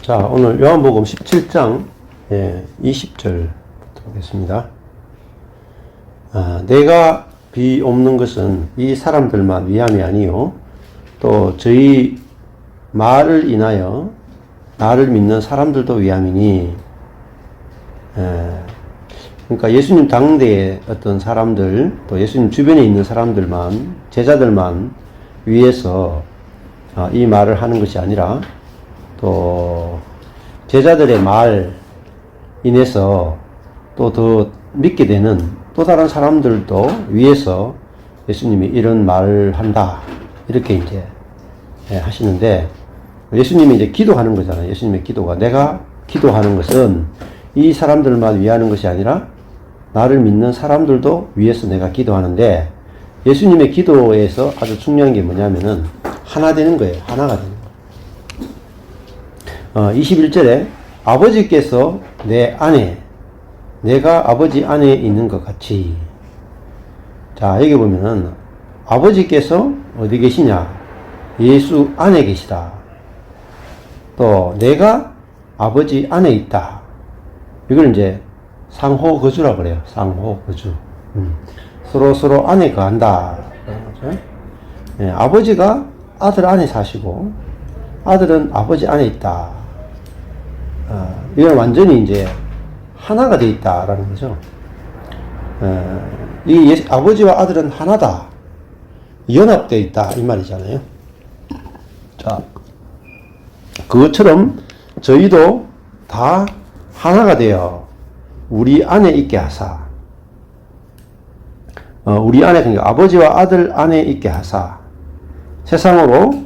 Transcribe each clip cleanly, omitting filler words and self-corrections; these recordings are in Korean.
자, 오늘 요한복음 17장 20절 보겠습니다. 내가 비옵는 것은 이 사람들만 위함이 아니요 또 저희 말을 인하여 나를 믿는 사람들도 위함이니. 그러니까 예수님 당대의 어떤 사람들, 또 예수님 주변에 있는 사람들만, 제자들만 위해서 이 말을 하는 것이 아니라 또 제자들의 말 인해서 또 더 믿게 되는 또 다른 사람들도 위해서 예수님이 이런 말을 한다, 이렇게 이제 하시는데, 예수님이 이제 기도하는 거잖아요. 예수님의 기도가, 내가 기도하는 것은 이 사람들만 위하는 것이 아니라 나를 믿는 사람들도 위해서 내가 기도하는데, 예수님의 기도에서 아주 중요한 게 뭐냐면은 하나 되는 거예요. 하나가 되는 거예요. 21절에 아버지께서 내 안에, 내가 아버지 안에 있는 것 같이. 자, 여기 보면은 아버지께서 어디 계시냐? 예수 안에 계시다. 또 내가 아버지 안에 있다. 이걸 이제 상호거주라고 그래요. 상호거주. 서로 안에 거한다. 아버지가 아들 안에 사시고 아들은 아버지 안에 있다. 이건 완전히 이제 하나가 되어 있다라는 거죠. 이 아버지와 아들은 하나다, 연합되어 있다, 이 말이잖아요. 자, 그것처럼 저희도 다 하나가 되어 우리 안에 있게 하사. 우리 안에, 그러니까 아버지와 아들 안에 있게 하사. 세상으로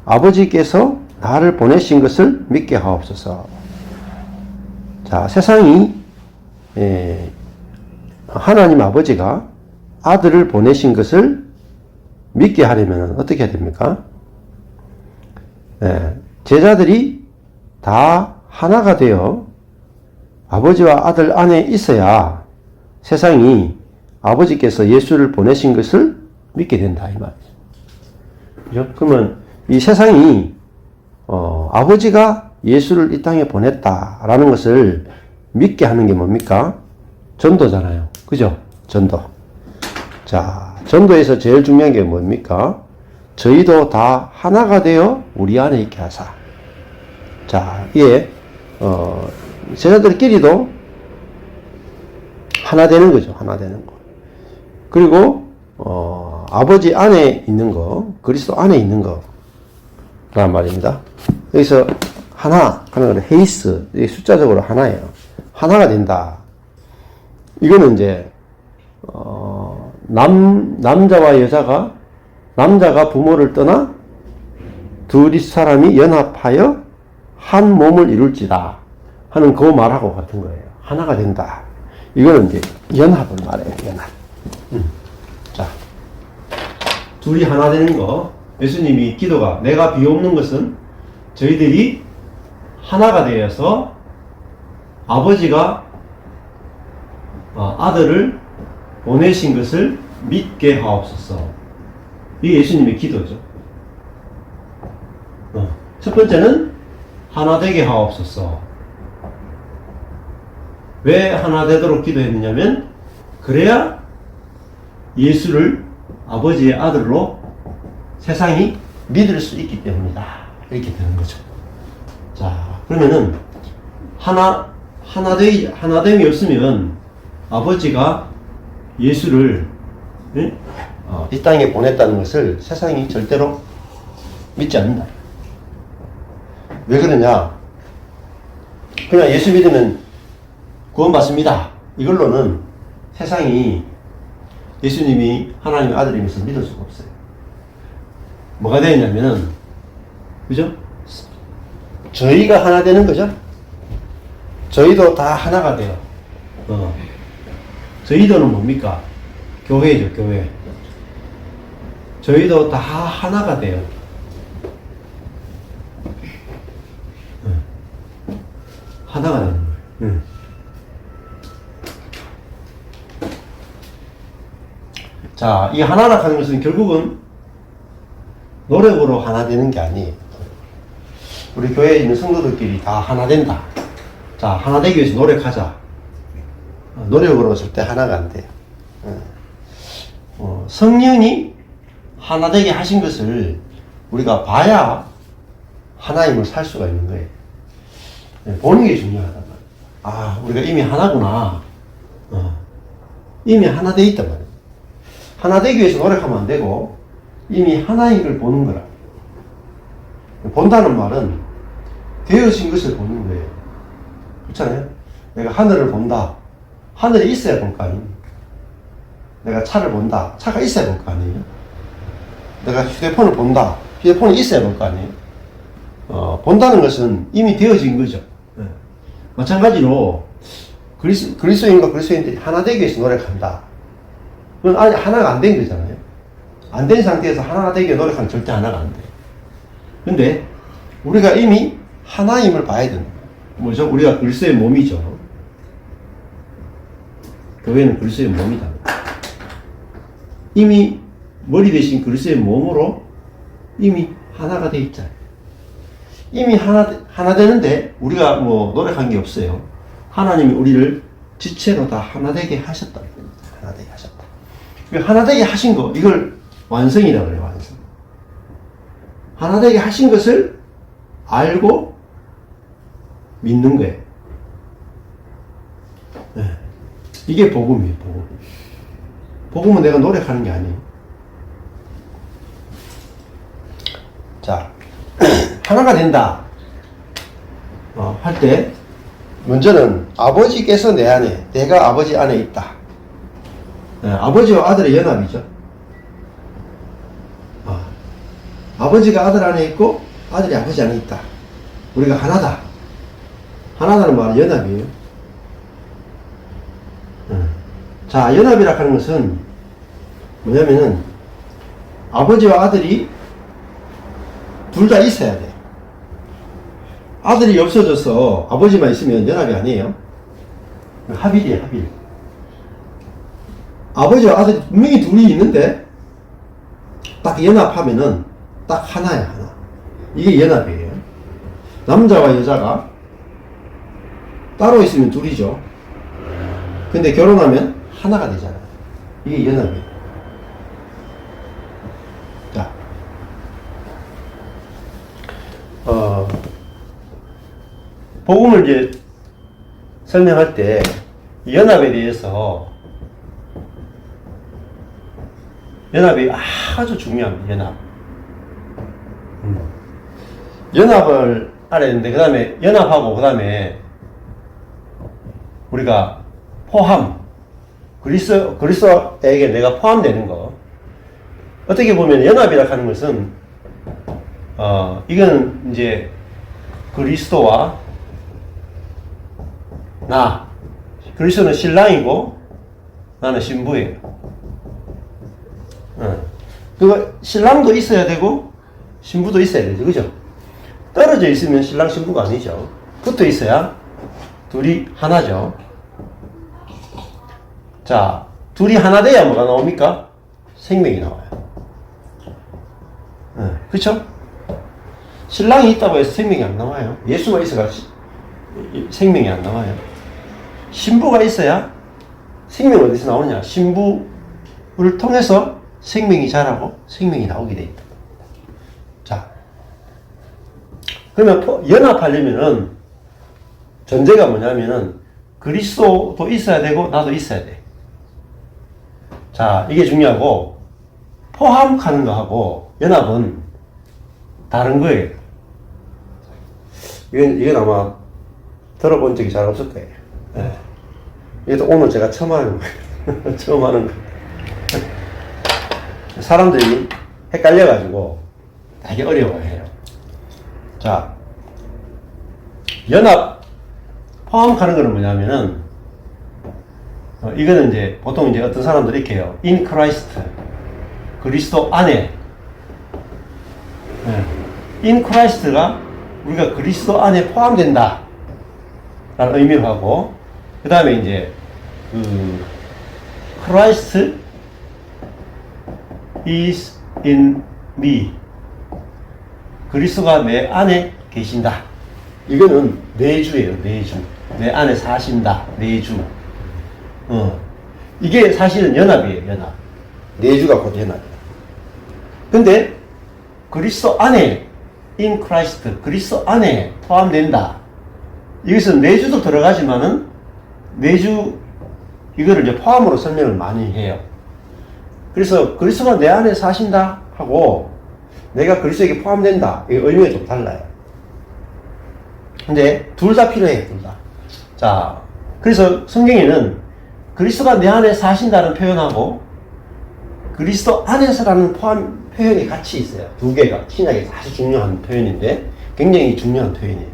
아버지께서 나를 보내신 것을 믿게 하옵소서. 자, 세상이 하나님 아버지가 아들을 보내신 것을 믿게 하려면 어떻게 해야 됩니까? 제자들이 다 하나가 되어 아버지와 아들 안에 있어야 세상이 아버지께서 예수를 보내신 것을 믿게 된다, 이 말이죠. 그죠? 그러면 이 세상이 아버지가 예수를 이 땅에 보냈다라는 것을 믿게 하는 게 뭡니까? 전도잖아요. 그죠? 전도. 자, 전도에서 제일 중요한 게 뭡니까? 저희도 다 하나가 되어 우리 안에 있게 하사. 자, 이게 제자들끼리도 하나 되는 거죠. 하나 되는 거. 그리고 아버지 안에 있는 거, 그리스도 안에 있는 거 라는 말입니다. 여기서 하나 하는 건 헤이스, 이게 숫자적으로 하나예요. 하나가 된다. 이거는 이제 남자와 여자가, 남자가 부모를 떠나 둘이 사람이 연합하여 한 몸을 이룰지다 하는 그 말하고 같은 거예요. 하나가 된다. 이거는 이제 연합을 말해요. 연합. 자, 둘이 하나 되는 거. 예수님이 기도가, 내가 비옵는 것은 저희들이 하나가 되어서 아버지가 아들을 보내신 것을 믿게 하옵소서. 이게 예수님의 기도죠. 첫 번째는 하나 되게 하옵소서. 왜 하나 되도록 기도했느냐면, 그래야 예수를 아버지의 아들로 세상이 믿을 수 있기 때문이다, 이렇게 되는 거죠. 자, 그러면은 하나됨이 없으면 아버지가 예수를 이 땅에 보냈다는 것을 세상이 절대로 믿지 않는다. 왜 그러냐? 그냥 예수 믿으면 구원받습니다, 이걸로는 세상이 예수님이 하나님의 아들임에서 믿을 수가 없어요. 뭐가 되었냐면은, 그죠? 저희가 하나 되는 거죠. 저희도 다 하나가 돼요. 저희도는 뭡니까? 교회죠, 교회. 저희도 다 하나가 돼요. 하나가 되는 거예요. 자, 이 하나라 하는 것은 결국은 노력으로 하나 되는 게 아니에요. 우리 교회에 있는 성도들끼리 다 하나 된다. 자, 하나 되기 위해서 노력하자. 노력으로 절대 하나가 안 돼요. 성령이 하나 되게 하신 것을 우리가 봐야 하나임을 살 수가 있는 거예요. 보는 게 중요하단 말이에요. 아, 우리가 이미 하나구나. 이미 하나 돼 있단 말이에요. 하나 되기 위해서 노력하면 안 되고, 이미 하나인 걸 보는 거라. 본다는 말은 되어진 것을 보는 거예요. 그렇잖아요? 내가 하늘을 본다. 하늘이 있어야 볼 거 아니에요? 내가 차를 본다. 차가 있어야 볼 거 아니에요? 내가 휴대폰을 본다. 휴대폰이 있어야 볼 거 아니에요? 본다는 것은 이미 되어진 거죠. 마찬가지로 그리스도인과 그리스도인들이 하나 되기 위해서 노력한다. 그건 아직 하나가 안 된 거잖아요. 안 된 상태에서 하나가 되기 위해 노력하면 절대 하나가 안 돼요. 근데 우리가 이미 하나임을 봐야 된다. 뭐죠? 우리가 그리스도의 몸이죠. 교회는 그리스도의 몸이다. 이미 머리 대신 그리스도의 몸으로 이미 하나가 돼 있잖아요. 이미 하나 되는데 우리가 뭐 노력한 게 없어요. 하나님이 우리를 지체로 다 하나 되게 하셨다. 하나 되게 하셨다. 하나 되게 하신 거, 이걸 완성이라고 그래요, 완성. 하나 되게 하신 것을 알고 믿는 거예요. 네. 이게 복음이에요, 복음. 복음은 내가 노력하는 게 아니에요. 자, 하나가 된다. 할 때, 먼저는 아버지께서 내 안에, 내가 아버지 안에 있다. 네, 아버지와 아들의 연합이죠. 아버지가 아들 안에 있고, 아들이 아버지 안에 있다. 우리가 하나다. 하나다는 말은 연합이에요. 자, 연합이라 하는 것은 뭐냐면은, 아버지와 아들이 둘 다 있어야 돼. 아들이 없어져서 아버지만 있으면 연합이 아니에요. 합일이에요, 합일. 아버지와 아들이 분명히 둘이 있는데, 딱 연합하면은, 딱 하나야, 하나. 이게 연합이에요. 남자와 여자가 따로 있으면 둘이죠. 근데 결혼하면 하나가 되잖아요. 이게 연합이에요. 자, 복음을 이제 설명할 때 연합에 대해서 연합이 아주 중요합니다. 연합. 연합을 알아야 되는데, 그 다음에 연합하고 그 다음에 우리가 포함, 그리스도에게 내가 포함되는 거. 어떻게 보면 연합이라 하는 것은 이건 이제 그리스도와 나, 그리스도는 신랑이고 나는 신부예요. 그거 신랑도 있어야 되고 신부도 있어야 되죠, 그죠? 떨어져 있으면 신랑 신부가 아니죠. 붙어 있어야 둘이 하나죠. 자, 둘이 하나 돼야 뭐가 나옵니까? 생명이 나와요. 그쵸? 신랑이 있다고 해서 생명이 안 나와요. 예수가 있어야 생명이 안 나와요. 신부가 있어야 생명이 어디서 나오느냐? 신부를 통해서 생명이 자라고 생명이 나오게 돼 있다. 자, 그러면 연합하려면은 전제가 뭐냐면은 그리스도도 있어야 되고 나도 있어야 돼. 자, 이게 중요하고, 포함하는 거하고 연합은 다른 거예요. 이건 아마 들어본 적이 잘 없을 거예요. 네. 이것도 오늘 제가 처음 하는 거예요. 처음 하는 거. 사람들이 헷갈려가지고 되게 어려워해요. 자, 연합, 포함하는 거는 뭐냐면은, 이거는 이제 보통 이제 어떤 사람들이 이렇게 해요. In Christ. 그리스도 안에. 네. In Christ가 우리가 그리스도 안에 포함된다. 라는 의미를 하고, 그 다음에 이제, Christ is in me. 그리스도가 내 안에 계신다. 이거는 내주예요, 내주. 내 안에 사신다, 내주. 이게 사실은 연합이에요, 연합. 내주가 곧 연합이에요. 근데 그리스도 안에 in Christ, 그리스도 안에 포함된다. 이것은 내주도 들어가지만은 내주 이거를 이제 포함으로 설명을 많이 해요. 그래서 그리스도가 내 안에 사신다 하고 내가 그리스도에게 포함된다. 이 의미가 좀 달라요. 근데 둘 다 필요해요, 둘 다. 자, 그래서 성경에는 그리스도가 내 안에 사신다는 표현하고 그리스도 안에서라는 포함 표현이 같이 있어요. 두 개가 신약에 아주 중요한 표현인데 굉장히 중요한 표현이에요.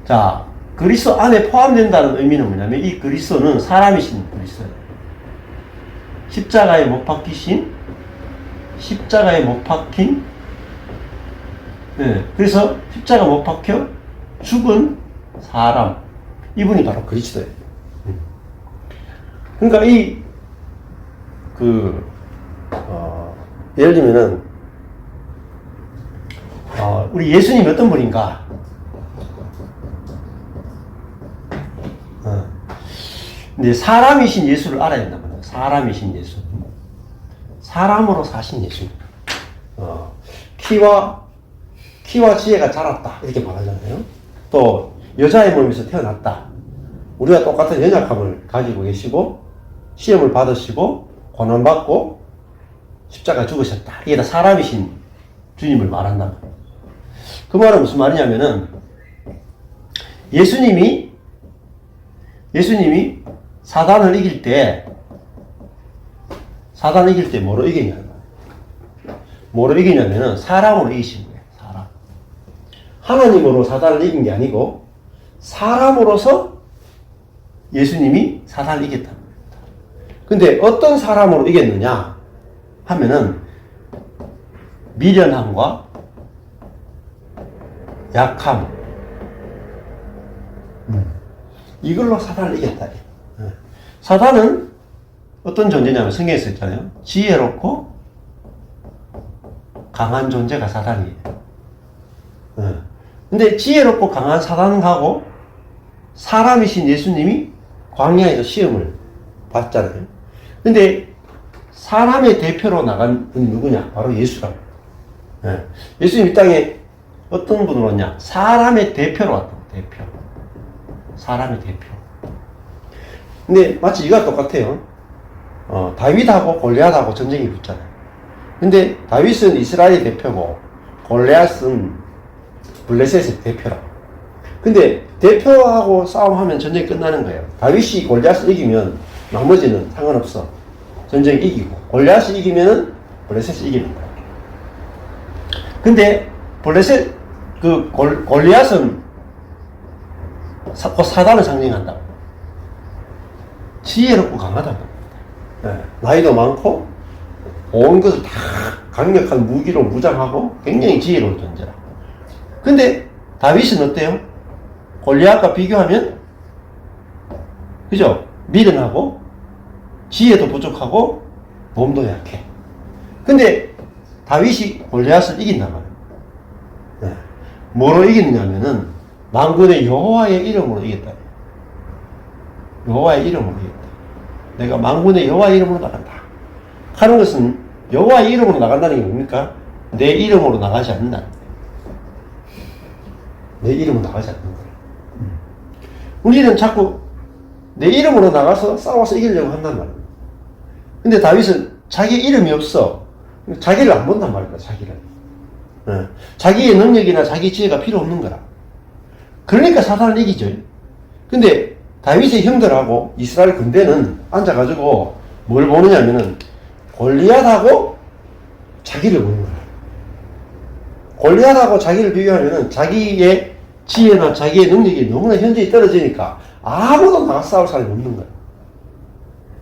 자, 그리스도 안에 포함된다는 의미는 뭐냐면 이 그리스도는 사람이신 그리스도예요. 십자가에 못 박히신, 십자가에 못 박힌, 네, 그래서 십자가 못 박혀 죽은 사람, 이분이 바로 그리스도예요. 그러니까 예를 들면은 우리 예수님이 어떤 분인가? 근데 사람이신 예수를 알아야 된단 말이에요. 사람이신 예수. 사람으로 사신 예수. 키와 지혜가 자랐다. 이렇게 말하잖아요. 또, 여자의 몸에서 태어났다. 우리가 똑같은 연약함을 가지고 계시고, 시험을 받으시고, 고난받고, 십자가 죽으셨다. 이게 다 사람이신 주님을 말한단 말이에요. 그 말은 무슨 말이냐면은, 예수님이 사단을 이길 때 뭐로 이기냐면, 뭐로 이기냐면은 사람으로 이기신 거예요. 사람. 하나님으로 사단을 이긴 게 아니고 사람으로서 예수님이 사단을 이겼다는 겁니다. 근데 어떤 사람으로 이겼느냐 하면은 미련함과 약함, 이걸로 사단을 이겼다. 사단은 어떤 존재냐면 성경에 써 있잖아요. 지혜롭고 강한 존재가 사단이에요. 근데 지혜롭고 강한 사단하고 사람이신 예수님이 광야에서 시험을 받잖아요. 근데 사람의 대표로 나간 분이 누구냐? 바로 예수라고. 예수님 이 땅에 어떤 분으로 왔냐? 사람의 대표로 왔다고. 대표. 사람의 대표. 근데 마치 이거와 똑같아요. 다윗하고 골리앗하고 전쟁이 붙잖아요. 근데 다윗은 이스라엘의 대표고 골리앗은 블레셋의 대표라. 근데 대표하고 싸움하면 전쟁이 끝나는 거예요. 다윗이 골리앗을 이기면 나머지는 상관없어. 전쟁 이기고 골리앗이 이기면은 블레셋이 이기는 거야. 근데 골리앗은 사단을 상징한다. 지혜롭고 강하다. 나이도 많고 온 것을 다 강력한 무기로 무장하고 굉장히 지혜로운 존재라. 근데 다윗은 어때요? 골리앗과 비교하면 그죠? 미련하고 지혜도 부족하고 몸도 약해. 근데 다윗이 골리앗을 이긴단 말이에요. 뭐로 이겼냐면은 만군의 여호와의 이름으로 이겼다. 여호와의 이름으로 이겼다. 내가 만군의 여호와의 이름으로 나간다. 하는 것은 여호와의 이름으로 나간다는 게 뭡니까? 내 이름으로 나가지 않는다. 내 이름으로 나가지 않는 거야. 우리는 자꾸 내 이름으로 나가서 싸워서 이기려고 한단 말이야. 근데 다윗은 자기 이름이 없어. 자기를 안 본단 말이야, 자기를. 자기의 능력이나 자기 지혜가 필요 없는 거라. 그러니까 사단을 이기죠. 근데 다윗의 형들하고 이스라엘 군대는 앉아가지고 뭘 보느냐면은 골리앗하고 자기를 보는 거야. 골리앗하고 자기를 비교하면은 자기의 지혜나 자기의 능력이 너무나 현저히 떨어지니까 아무도 나가 싸울 사람이 없는 거야.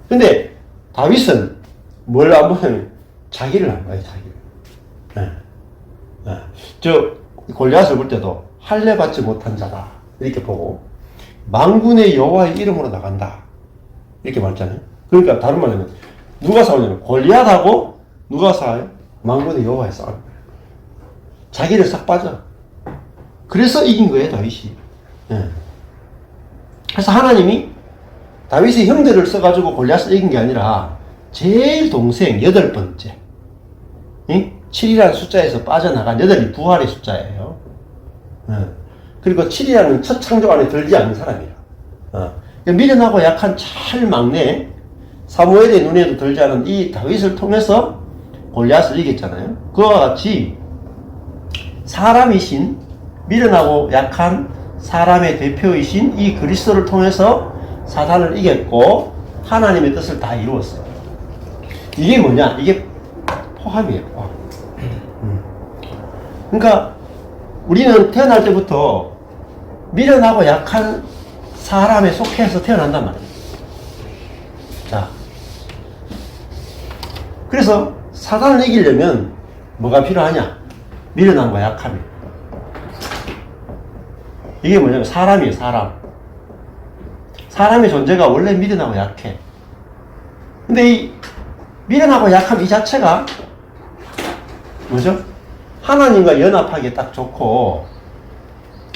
근데 다윗은 뭘 안 보냐면 자기를 안 봐요, 자기를. 저 골리앗을 볼 때도 할례 받지 못한 자다 이렇게 보고 만군의 여호와의 이름으로 나간다 이렇게 말했잖아요. 그러니까 다른 말로 하면 누가 싸우냐면 골리앗하고 누가 싸워요? 만군의 여호와의 싸움. 자기를 싹 빠져. 그래서 이긴 거예요, 다윗이. 예. 그래서 하나님이 다윗의 형제를 써가지고 골리앗을 이긴 게 아니라 제일 동생 8번째 7이라는 숫자에서 빠져나간 8이 부활의 숫자예요. 그리고 7이라는 첫 창조 안에 들지 않는 사람이에요. 미련하고 약한 찰막내 사무엘의 눈에도 들지 않은 이 다윗을 통해서 골리앗을 이겼잖아요. 그와 같이 사람이신 미련하고 약한 사람의 대표이신 이 그리스도를 통해서 사단을 이겼고 하나님의 뜻을 다 이루었어요. 이게 뭐냐? 이게 포함이에요. 포함. 그러니까 우리는 태어날 때부터 미련하고 약한 사람에 속해서 태어난단 말이에요. 자, 그래서 사단을 이기려면 뭐가 필요하냐? 미련함과 약함이에요. 이게 뭐냐면 사람이에요, 사람. 사람의 존재가 원래 미련하고 약해. 근데 이 미련하고 약함 이 자체가 뭐죠? 하나님과 연합하기에 딱 좋고,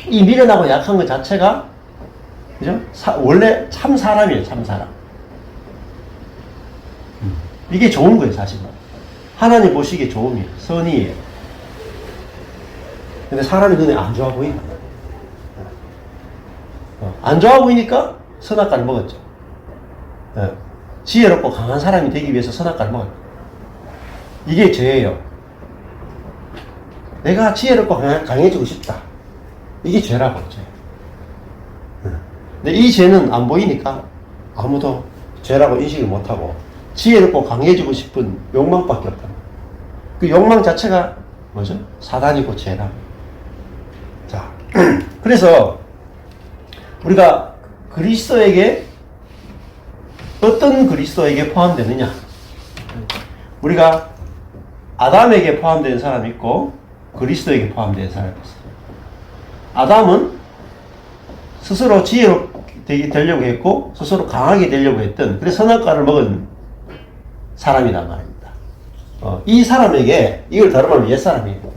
이 미련하고 약한 것 자체가 그죠? 원래 참 사람이에요, 참 사람. 이게 좋은 거예요, 사실은. 하나님 보시기에 좋음이에요, 선이에요. 근데 사람이 눈에 안 좋아 보인다. 안 좋아 보이니까 선악과를 먹었죠. 지혜롭고 강한 사람이 되기 위해서 선악과를 먹었죠. 이게 죄예요. 내가 지혜롭고 강해지고 싶다. 이게 죄라고, 죄. 근데 이 죄는 안 보이니까 아무도 죄라고 인식을 못하고 지혜롭고 강해지고 싶은 욕망밖에 없다. 그 욕망 자체가 뭐죠? 사단이고 죄라. 자, 그래서 우리가 그리스도에게 어떤 그리스도에게 포함되느냐? 우리가 아담에게 포함된 사람이 있고 그리스도에게 포함된 사람이 있어요. 아담은 스스로 지혜롭게 되려고 했고 스스로 강하게 되려고 했던, 그래서 선악과를 먹은 사람이란 말입니다. 이 사람에게 이걸 다루면 옛사람이에요.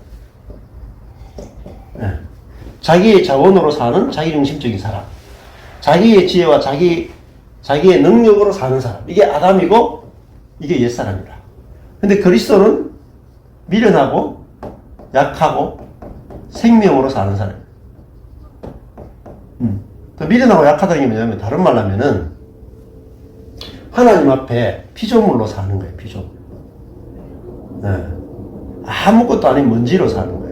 자기의 자원으로 사는 자기중심적인 사람, 자기의 지혜와 자기의 능력으로 사는 사람, 이게 아담이고 이게 옛사람이다. 근데 그리스도는 미련하고 약하고 생명으로 사는 사람입니다. 또 미련하고 약하다는 게 뭐냐면, 다른 말로 하면은 하나님 앞에 피조물로 사는 거예요, 피조물. 아무것도 아닌 먼지로 사는 거예요.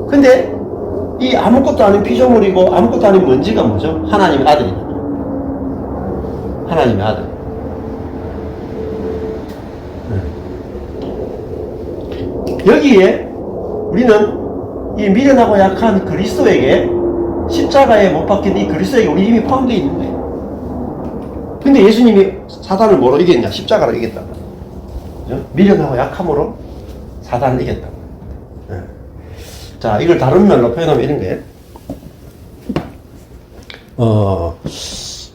근데 이 아무것도 아닌 피조물이고 아무것도 아닌 먼지가 뭐죠? 하나님의 아들이다. 하나님의 아들. 여기에 우리는 이 미련하고 약한 그리스도에게, 십자가에 못 박힌 이 그리스도에게 우리 이미 포함되어 있는 거예요. 근데 예수님이 사단을 뭐로 이겼냐? 십자가로 이겼다. 그죠? 미련하고 약함으로 사단을 이겼다. 자, 이걸 다른 말로 표현하면 이런 거예요.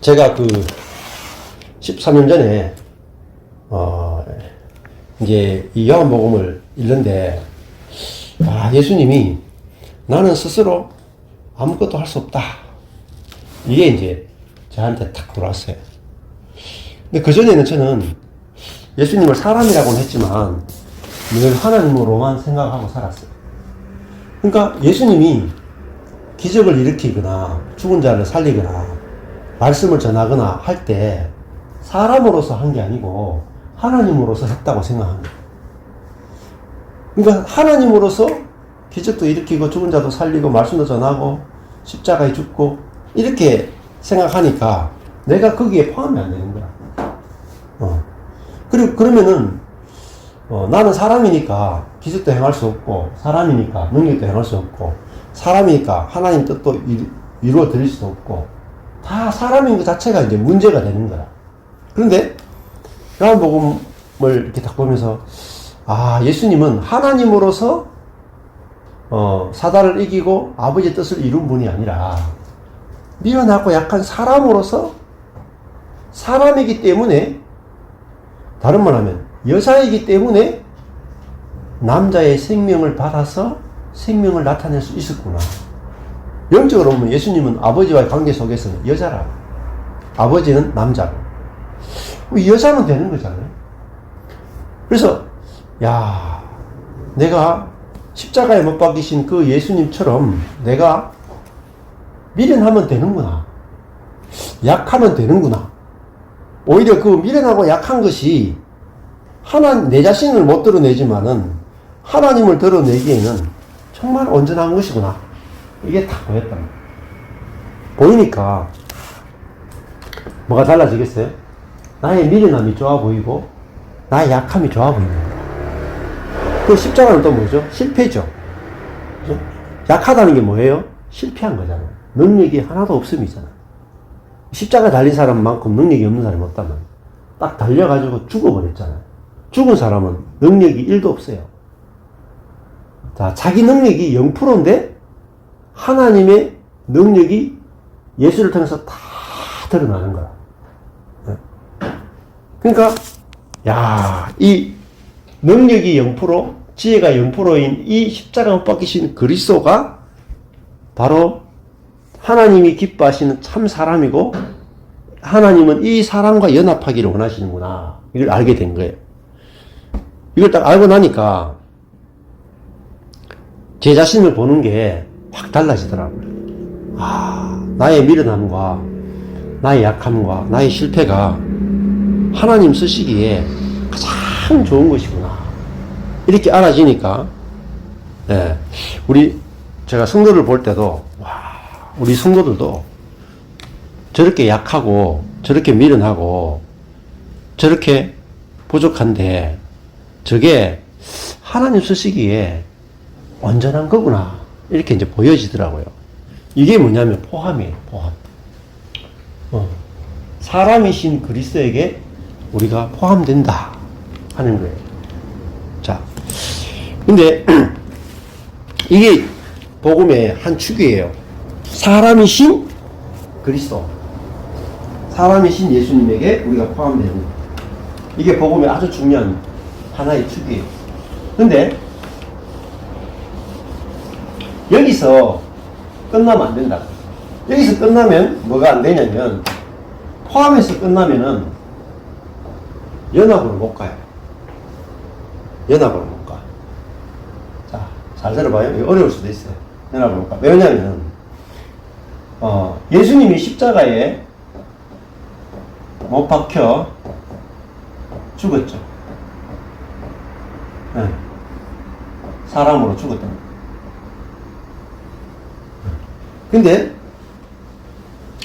제가 13년 전에, 이제 이 요한복음을 읽는데, 예수님이 나는 스스로 아무것도 할 수 없다. 이게 이제 저한테 탁 들어왔어요. 근데 그전에는 저는 예수님을 사람이라고는 했지만 늘 하나님으로만 생각하고 살았어요. 그러니까 예수님이 기적을 일으키거나 죽은 자를 살리거나 말씀을 전하거나 할 때 사람으로서 한 게 아니고 하나님으로서 했다고 생각합니다. 그러니까 하나님으로서 기적도 일으키고 죽은 자도 살리고 말씀도 전하고 십자가에 죽고 이렇게 생각하니까 내가 거기에 포함이 안 되는 거야. 그리고 그러면은 나는 사람이니까 기적도 행할 수 없고, 사람이니까 능력도 행할 수 없고, 사람이니까 하나님 뜻도 이루어 드릴 수도 없고, 다 사람인 것 자체가 이제 문제가 되는 거야. 그런데 요한복음을 이렇게 딱 보면서, 예수님은 하나님으로서 사단을 이기고 아버지의 뜻을 이룬 분이 아니라 미련하고 약한 사람으로서, 사람이기 때문에, 다른 말 하면 여자이기 때문에 남자의 생명을 받아서 생명을 나타낼 수 있었구나. 영적으로 보면 예수님은 아버지와의 관계 속에서는 여자라. 아버지는 남자로. 여자는 되는 거잖아요. 그래서, 야, 내가 십자가에 못 박히신 그 예수님처럼 내가 미련하면 되는구나. 약하면 되는구나. 오히려 그 미련하고 약한 것이 내 자신을 못 드러내지만은 하나님을 드러내기에는 정말 온전한 것이구나. 이게 다 보였단 말이에요. 보이니까 뭐가 달라지겠어요? 나의 미련함이 좋아 보이고 나의 약함이 좋아 보이는 거예요. 그 십자가는 또 뭐죠? 실패죠. 그죠? 약하다는 게 뭐예요? 실패한 거잖아요. 능력이 하나도 없음이잖아요. 십자가 달린 사람만큼 능력이 없는 사람이 없단 말이에요. 딱 달려가지고 죽어버렸잖아요. 죽은 사람은 능력이 1도 없어요. 자, 자기 능력이 0%인데 하나님의 능력이 예수를 통해서 다 드러나는 거야. 그러니까 이 능력이 0%, 지혜가 0%인 이 십자가 못 박히신 그리스도가 바로 하나님이 기뻐하시는 참 사람이고 하나님은 이 사람과 연합하기를 원하시는구나. 이걸 알게 된 거예요. 이걸 딱 알고 나니까 제 자신을 보는 게 확 달라지더라고요. 나의 미련함과 나의 약함과 나의 실패가 하나님 쓰시기에 가장 좋은 것이구나. 이렇게 알아지니까, 예, 제가 성도를 볼 때도, 우리 성도들도 저렇게 약하고, 저렇게 미련하고, 저렇게 부족한데, 저게 하나님 쓰시기에 온전한 거구나. 이렇게 이제 보여지더라고요. 이게 뭐냐면 포함이에요, 포함. 사람이신 그리스도에게 우리가 포함된다 하는 거예요. 자, 근데 이게 복음의 한 축이에요. 사람이신 그리스도, 사람이신 예수님에게 우리가 포함되는 거예요. 이게 복음의 아주 중요한 하나의 축이에요. 근데 여기서 끝나면 안 된다. 여기서 끝나면 뭐가 안 되냐면, 포함해서 끝나면은 연합으로 못 가요. 연합으로 못 가. 자, 잘 들어봐요. 이거 어려울 수도 있어요. 연합으로 못 가. 왜냐면 예수님이 십자가에 못 박혀 죽었죠. 네. 사람으로 죽었던 거예요. 근데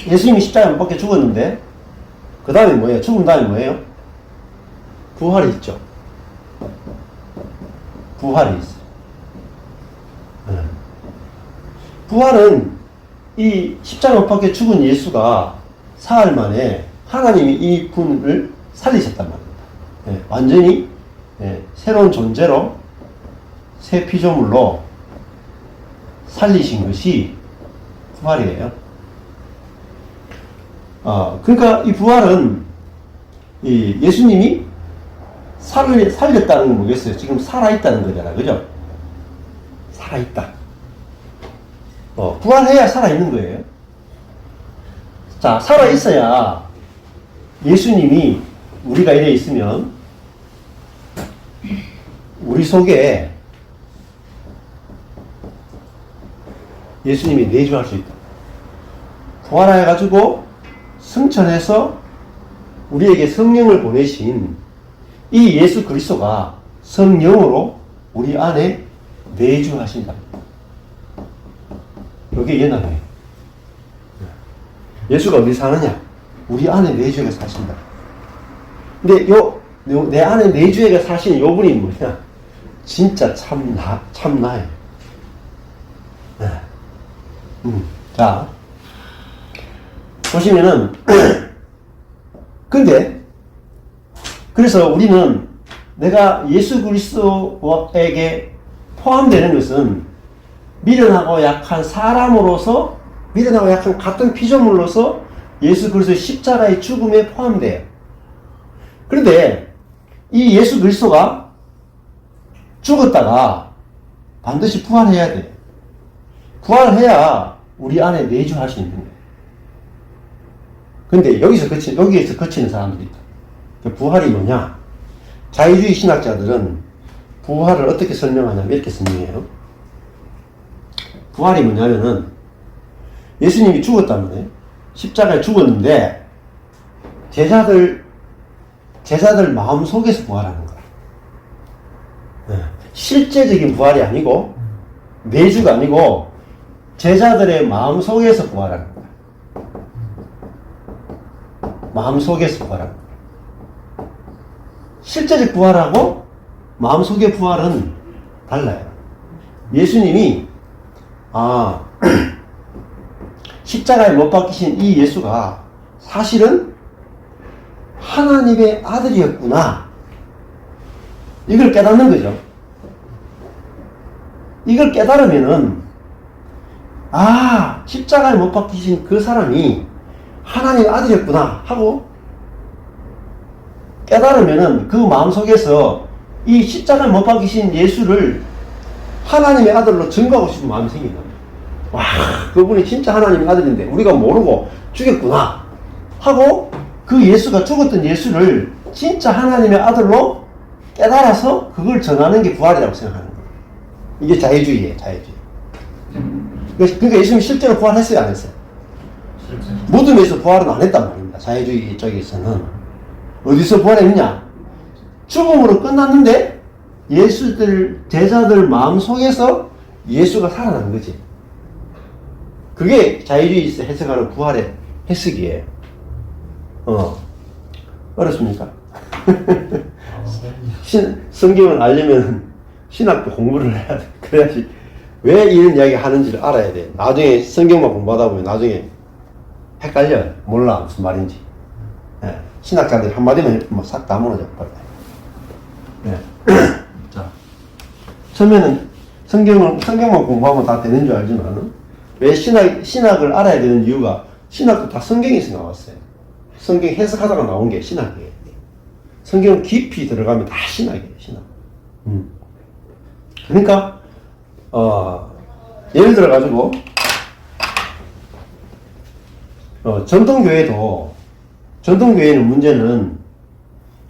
예수님이 십자가에 못 박혀 죽었는데 그 다음에 뭐예요? 죽은 다음에 뭐예요? 부활이 있죠. 부활이 있어요. 네. 부활은 이 십자가에 못 박혀 죽은 예수가 사흘 만에 하나님이 이 분을 살리셨단 말입니다. 네. 완전히 새로운 존재로 새 피조물로 살리신 것이 부활이에요. 그러니까 이 부활은 예수님이 살렸다는 건 뭐겠어요? 지금 살아있다는 거잖아. 그죠? 살아있다. 부활해야 살아있는 거예요. 자, 살아있어야 예수님이 우리가 이래 있으면 우리 속에 예수님이 내주할 수 있다. 부활해가지고 승천해서 우리에게 성령을 보내신 이 예수 그리스도가 성령으로 우리 안에 내주하신다. 이게 연합이에요. 예수가 어디 사느냐? 우리 안에 내주에 사신다. 근데 내 안에 내주에 사시는 요 분이 뭐냐? 진짜 참나예요. 네. 자, 보시면은, 근데, 그래서 우리는 내가 예수 그리스도에게 포함되는 것은 미련하고 약한 사람으로서, 미련하고 약한 같은 피조물로서 예수 그리스도의 십자가의 죽음에 포함돼요. 그런데 이 예수 그리스도가 죽었다가 반드시 부활해야 돼. 부활해야 우리 안에 내주할 수 있는 거예요. 근데 여기서 거치는 사람들이 있다. 그 부활이 뭐냐? 자유주의 신학자들은 부활을 어떻게 설명하냐면 이렇게 설명해요. 부활이 뭐냐면은 예수님이 죽었단 말이에요. 십자가에 죽었는데 제자들 마음속에서 부활하는 거야. 네. 실제적인 부활이 아니고 내주가 아니고 제자들의 마음속에서 부활하는 거야. 마음속에서 부활하는 거야. 실제적 부활하고 마음속의 부활은 달라요. 예수님이 십자가에 못 박히신 이 예수가 사실은 하나님의 아들이었구나. 이걸 깨닫는 거죠. 이걸 깨달으면은 십자가에 못 박히신 그 사람이 하나님의 아들이었구나 하고 깨달으면은 그 마음속에서 이 십자가에 못 박히신 예수를 하나님의 아들로 증거하고 싶은 마음이 생긴다. 와, 그분이 진짜 하나님의 아들인데 우리가 모르고 죽였구나 하고 그 예수가 죽었던 예수를 진짜 하나님의 아들로 깨달아서 그걸 전하는 게 부활이라고 생각하는 거예요. 이게 자유주의예요, 자유주의. 그러니까 예수님이 실제로 부활했어요, 안 했어요? 무덤에서 부활은 안 했단 말입니다. 자유주의 쪽에서는. 어디서 부활했느냐? 죽음으로 끝났는데 제자들 마음속에서 예수가 살아난 거지. 그게 자유주의에서 해석하는 부활의 해석이에요. 어렵습니까? 성경을 알려면 신학도 공부를 해야 돼. 그래야지 왜 이런 이야기 하는지를 알아야 돼. 나중에 성경만 공부하다 보면 나중에 헷갈려. 몰라 무슨 말인지. 예. 신학자들이 한마디면 싹 다 무너져 버려. 예. 자, 처음에는 성경만 공부하면 다 되는 줄 알지만 왜 신학을 알아야 되는 이유가 신학도 다 성경에서 나왔어요. 성경 해석하다가 나온 게 신학이에요. 성경 깊이 들어가면 다 신학이에요, 신학. 그러니까, 예를 들어가지고, 전통교회는 문제는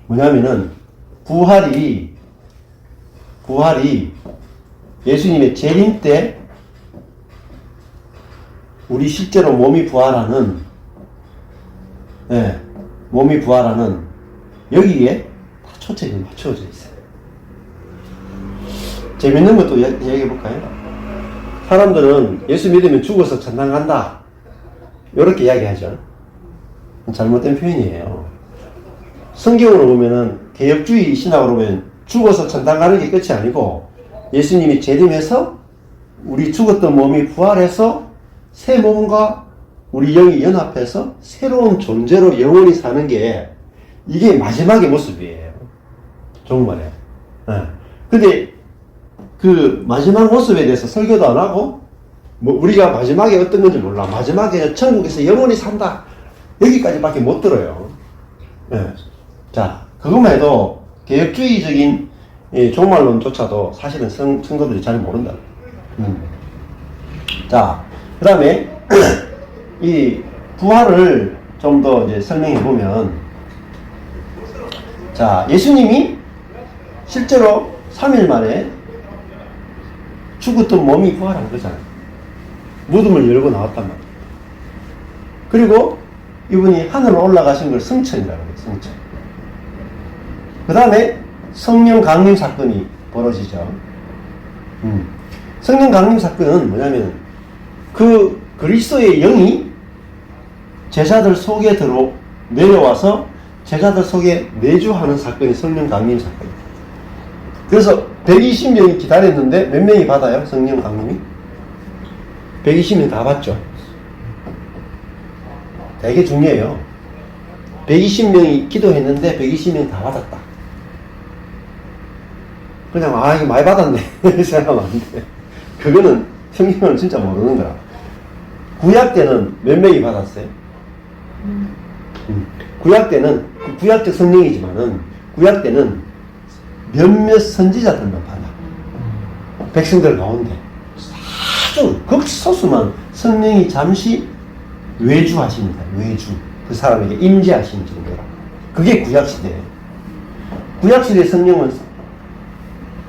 뭐냐면은, 부활이 예수님의 재림 때 우리 실제로 몸이 부활하는 여기에 다 초점이 맞춰져 있어요. 재밌는 것도 이야기해 볼까요? 사람들은 예수 믿으면 죽어서 천당 간다. 이렇게 이야기하죠. 잘못된 표현이에요. 성경으로 보면은 개혁주의 신학으로 보면 죽어서 천당 가는 게 끝이 아니고 예수님이 재림해서 우리 죽었던 몸이 부활해서 새 몸과 우리 영이 연합해서 새로운 존재로 영원히 사는 게 이게 마지막의 모습이에요. 정말에. 근데 그 마지막 모습에 대해서 설교도 안 하고 우리가 마지막에 어떤 건지 몰라. 마지막에 천국에서 영원히 산다. 여기까지밖에 못 들어요. 자, 그것만 해도 개혁주의적인 종말론조차도 사실은 성도들이 잘 모른다. 자, 그 다음에 이 부활을 좀 더 이제 설명해 보면, 자, 예수님이 실제로 3일 만에 죽었던 몸이 부활한 거잖아요. 무덤을 열고 나왔단 말이에요. 그리고 이분이 하늘로 올라가신 걸 승천이라고 해요. 승천. 그 다음에 성령 강림 사건이 벌어지죠. 성령 강림 사건은 뭐냐면 그 그리스도의 영이 제자들 속에 내려와서 제자들 속에 내주하는 사건이 성령 강림 사건이에요. 그래서 120명이 기다렸는데 몇 명이 받아요? 성령 강림이? 120명 다 받죠. 되게 중요해요. 120명이 기도했는데 120명 다 받았다. 그냥 이거 많이 받았네 생각하면 안 돼. 그거는 성경을 진짜 모르는 거라. 구약 때는 몇 명이 받았어요? 구약 때는 구약적 성령이지만은 구약 때는 몇몇 선지자들만 받아. 백성들 가운데 아주 극소수만 성령이 잠시 외주하십니다. 외주. 그 사람에게 임재하신 정도라. 그게 구약시대예요. 구약시대 성령은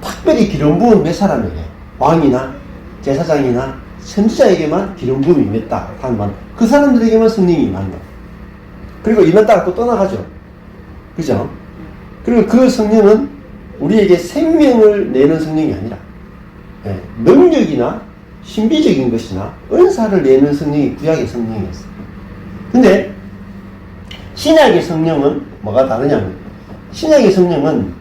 특별히 기름 부은 몇 사람에게, 왕이나 제사장이나 선지자에게만 기름 부음이 임했다 하는 말. 그 사람들에게만 성령이 임한 거. 그리고 임했다가 또 떠나가죠. 그죠? 그리고 그 성령은 우리에게 생명을 내는 성령이 아니라 능력이나 신비적인 것이나 은사를 내는 성령이 구약의 성령이었어요. 근데 신약의 성령은 뭐가 다르냐면, 신약의 성령은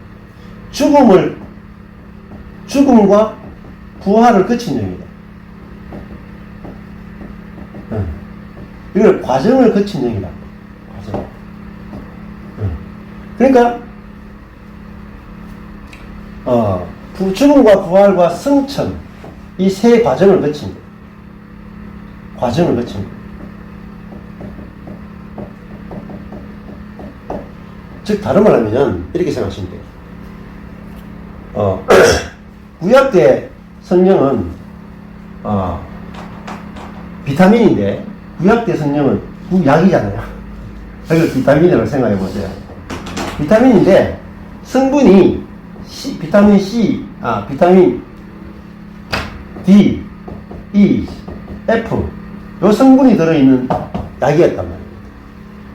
죽음과 부활을 거친 영이다. 이걸 과정을 거친 영이다. 과정. 그러니까 죽음과 부활과 승천, 이 세 과정을 거친 거예요. 과정을 거친 거예요. 즉 다른 말 하면 이렇게 생각하시면 돼요. 구약 때 성령은 비타민인데, 구약 때 성령은 구약이잖아요. 이걸 비타민이라고 생각해 보세요. 비타민인데 성분이 비타민 C, 비타민 D, E, F 요 성분이 들어있는 약이었단 말이에요.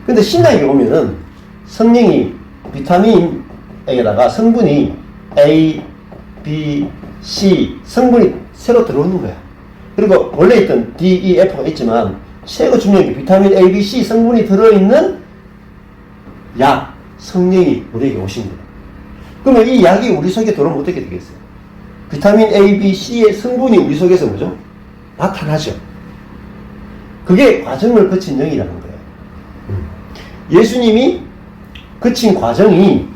근데 신약에 보면은 성령이 비타민에다가 성분이 A, B, C 성분이 새로 들어오는 거야. 그리고 원래 있던 D, E, F가 있지만 최고 중요한 게 비타민 A, B, C 성분이 들어있는 약, 성령이 우리에게 오신 거예요. 그러면 이 약이 우리 속에 들어오면 어떻게 되겠어요? 비타민 A, B, C의 성분이 우리 속에서 뭐죠? 나타나죠. 그게 과정을 거친 영이라는 거예요. 예수님이 거친 과정이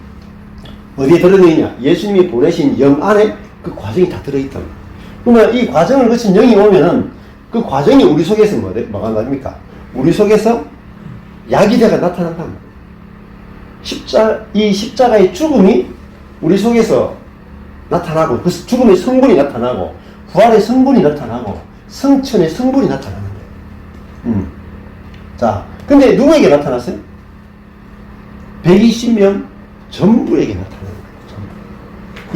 어디에 들어있느냐? 예수님이 보내신 영 안에 그 과정이 다 들어있다. 그러면 이 과정을 거친 영이 오면은 그 과정이 우리 속에서 뭐가 나옵니까? 우리 속에서 약이 되가 나타난다. 이 십자가의 죽음이 우리 속에서 나타나고, 그 죽음의 성분이 나타나고, 부활의 성분이 나타나고, 성천의 성분이 나타나는 거예요. 자, 근데 누구에게 나타났어요? 120명 전부에게 나타나는 거예요. 전부.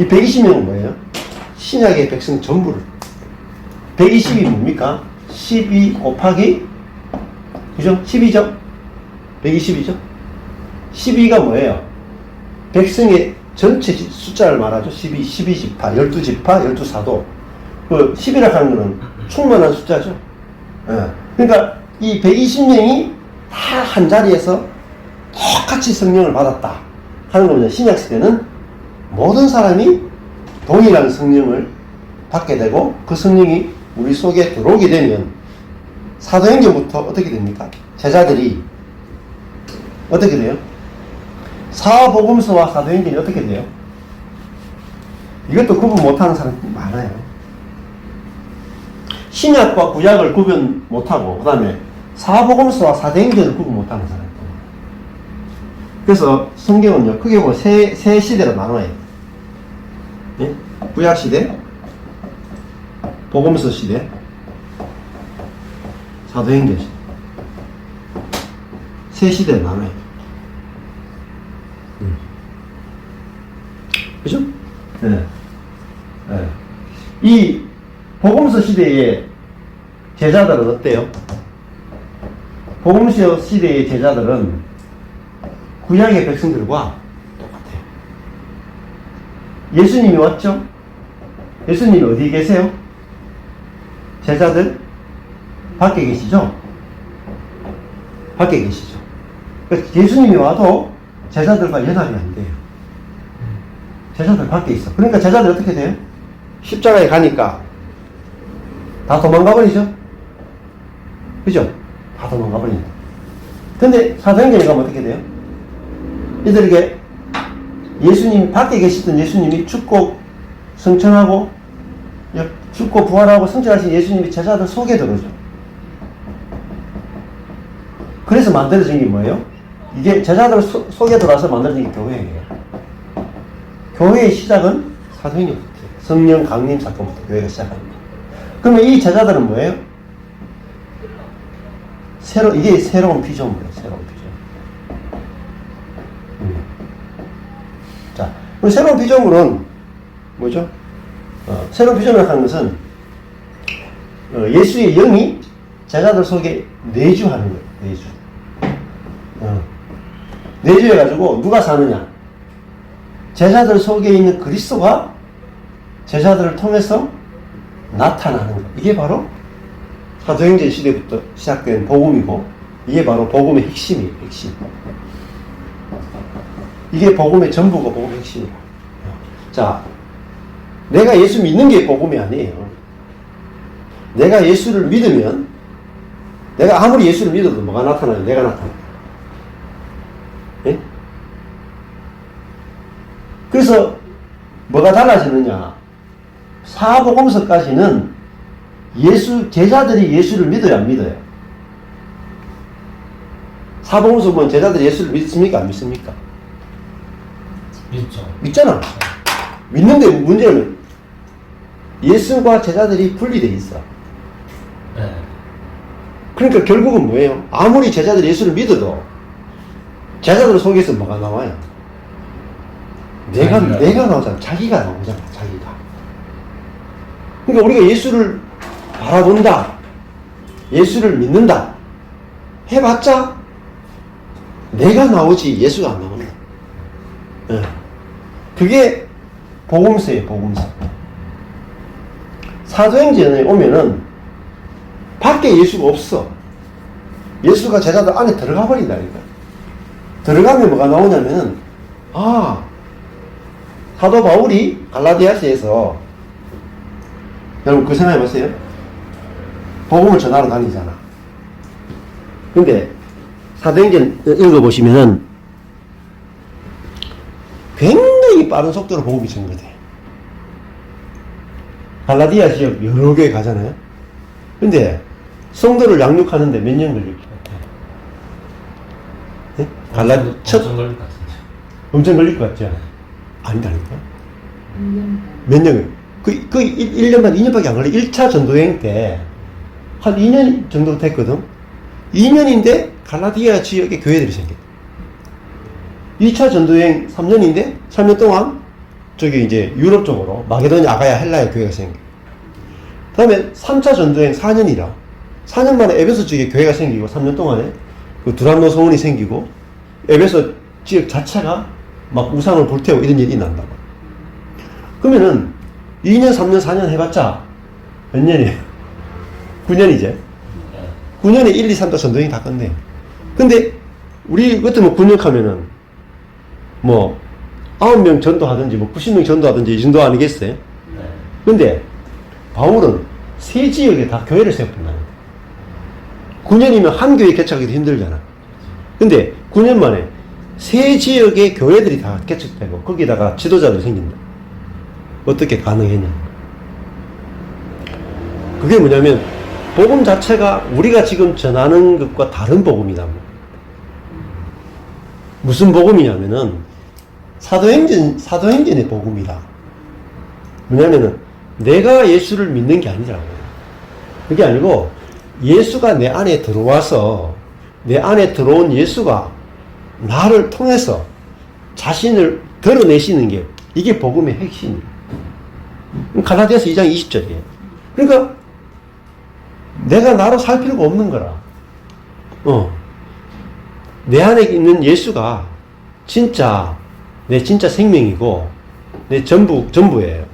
이 120명은 뭐예요? 신약의 백성 전부를. 120이 뭡니까? 12 곱하기, 그죠? 12죠? 120이죠? 12가 뭐예요? 백성의 전체 숫자를 말하죠. 12지파, 12지파, 12사도. 그 10이라고 하는 거는 충만한 숫자죠. 그러니까 이 120명이 다 한 자리에서 똑같이 성령을 받았다 하는 겁니다. 신약시대는 모든 사람이 동일한 성령을 받게 되고, 그 성령이 우리 속에 들어오게 되면 사도행전부터 어떻게 됩니까? 제자들이 어떻게 돼요? 사복음서와 사도행전이 어떻게 돼요? 이것도 구분 못하는 사람이 많아요. 신약과 구약을 구분 못하고, 그 다음에 사복음서와 사도행전을 구분 못하는 사람이 많아요. 그래서 성경은요, 크게 보면 세 시대로 나눠요. 예? 구약 시대, 복음서 시대, 사도행전 시대. 세 시대로 나눠요. 그죠? 네. 네. 이 복음서 시대의 제자들은 어때요? 복음서 시대의 제자들은 구약의 백성들과 똑같아요. 예수님이 왔죠? 예수님이 어디 계세요? 제자들 밖에 계시죠? 밖에 계시죠? 예수님이 와도 제자들과 연합이 안 돼요. 제자들 밖에 있어. 그러니까 제자들 어떻게 돼요? 십자가에 가니까 다 도망가 버리죠? 그죠? 다 도망가 버린다. 근데 사도행전에 가면 어떻게 돼요? 이들에게 예수님, 밖에 계시던 예수님이 죽고 성천하고, 죽고 부활하고 성천하신 예수님이 제자들 속에 들어오죠. 그래서 만들어진 게 뭐예요? 이게 제자들 속에 들어와서 만들어진 게 교회예요. 교회의 시작은 사도행전부터예요. 성령 강림 사건부터 교회가 시작합니다. 그러면 이 제자들은 뭐예요? 이게 새로운 피조물이에요. 새로운 피조물. 자, 그럼 새로운 피조물은 뭐죠? 새로운 피조물이라고 하는 것은 예수의 영이 제자들 속에 내주하는 거예요. 내주. 내주해가지고 누가 사느냐? 제자들 속에 있는 그리스도가 제자들을 통해서 나타나는 것. 이게 바로 사도행전 시대부터 시작된 복음이고, 이게 바로 복음의 핵심이에요. 핵심. 이게 복음의 전부고 복음의 핵심이에요. 자, 내가 예수 믿는 게 복음이 아니에요. 내가 예수를 믿으면, 내가 아무리 예수를 믿어도 뭐가 나타나요? 내가 나타나요. 예? 그래서 뭐가 달라지느냐? 사복음서까지는 제자들이 예수를 믿어요, 안 믿어요? 사복음서 보면 제자들이 예수를 믿습니까, 안 믿습니까? 믿죠. 믿잖아. 믿는데 문제는 예수와 제자들이 분리돼 있어. 네. 그러니까 결국은 뭐예요? 아무리 제자들이 예수를 믿어도 제자들 속에서 뭐가 나와요? 내가 나오잖아. 자기가 나오잖아. 자기가. 그러니까 우리가 예수를 바라본다, 예수를 믿는다 해봤자 내가 나오지 예수가 안 나온다. 네. 그게 복음서예요. 복음서. 사도행전에 오면은 밖에 예수가 없어. 예수가 제자들 안에 들어가 버린다니까. 들어가면 뭐가 나오냐면은, 사도 바울이 갈라디아서에서, 여러분 그 생각해 보세요. 복음을 전하러 다니잖아. 근데 사도행전 읽어보시면은 굉장히 빠른 속도로 복음이 전개돼요. 갈라디아 지역 여러 개 가잖아요. 근데 성도를 양육하는데 몇 년 걸릴 것 같아요? 네? 엄청 걸릴 것 같은데. 엄청 걸릴 것 같죠? 아니다니까? 몇 년? 1년만, 2년밖에 안 걸려. 1차 전도여행 때 한 2년 정도 됐거든? 2년인데 갈라디아 지역에 교회들이 생겼다. 2차 전도여행 3년인데 3년 동안 저기 이제 유럽 쪽으로 마게도냐, 아가야, 헬라의 교회가 생겨. 그 다음에 3차 전도여행 4년이라 4년 만에 에베소 지역에 교회가 생기고 3년 동안에 그 두란노 성원이 생기고 에베소 지역 자체가 막 우상을 불태우고 이런 일이 난다고. 그러면은 2년, 3년, 4년 해봤자 몇 년이에요? 9년이제. 9년에 1, 2, 3도 전도여행 다 끝내. 근데 우리 같으면 9년 하면은 뭐 9명 전도하든지 뭐 90명 전도하든지 이 정도 아니겠어요? 근데 바울은 세 지역에 다 교회를 세웠단 9년이면 한 교회 개척하기도 힘들잖아. 근데 9년 만에 세 지역의 교회들이 다 개척되고 거기다가 지도자들이 생긴다. 어떻게 가능했냐? 그게 뭐냐면 복음 자체가 우리가 지금 전하는 것과 다른 복음이다. 무슨 복음이냐면은 사도행전의 복음이다. 뭐냐면은 내가 예수를 믿는 게 아니라고. 그게 아니고 예수가 내 안에 들어와서 내 안에 들어온 예수가 나를 통해서 자신을 드러내시는 게 이게 복음의 핵심이에요. 갈라디아서 2장 20절이에요. 그러니까 내가 나로 살 필요가 없는 거라. 내 안에 있는 예수가 내 진짜 생명이고 내 전부예요.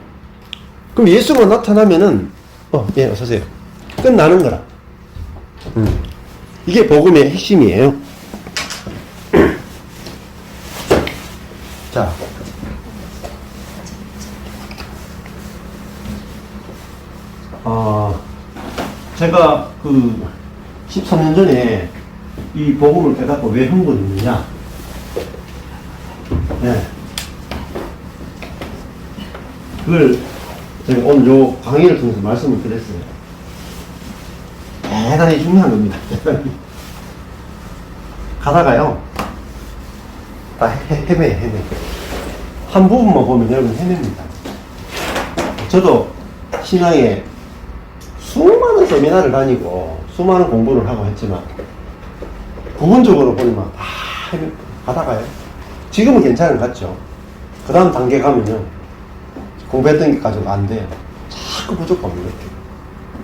그럼 예수가 나타나면은 예, 어서오세요. 끝나는 거라. 이게 복음의 핵심이에요. 자, 제가 13년 전에 이 복음을 깨닫고 왜 흥분했느냐. 네. 그걸 제가 오늘 요 강의를 통해서 말씀을 드렸어요. 대단히 중요한 겁니다. 가다가요, 다 헤매. 한 부분만 보면 여러분 헤맵니다. 저도 신앙에 수많은 세미나를 다니고 수많은 공부를 하고 했지만 부분적으로 보면 다 하다가요. 지금은 괜찮은 것 같죠. 그 다음 단계 가면요. 공부했던 게 가지고 안 돼요. 자꾸 부족함을 느껴요.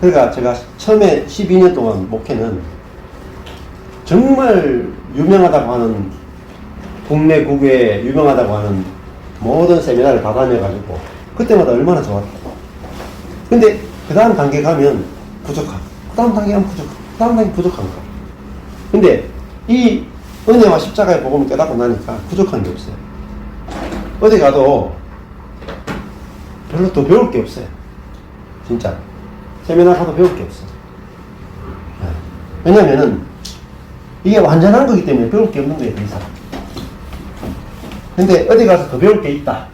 그러니까 제가 처음에 12년 동안 목회는 정말 유명하다고 하는 국내 국외에 유명하다고 하는 모든 세미나를 다 다녀가지고 그때마다 얼마나 좋았다. 근데 그 다음 단계 가면 부족하고 그 다음 단계 가면 부족하고 그 다음 단계 부족한 거. 근데 이 은혜와 십자가의 복음을 깨닫고 나니까 부족한 게 없어요. 어디 가도 별로 더 배울 게 없어요. 진짜 세미나 가도 배울 게 없어요. 왜냐면은 이게 완전한 거기 때문에 배울 게 없는 거예요, 이 사람. 근데 어디 가서 더 배울 게 있다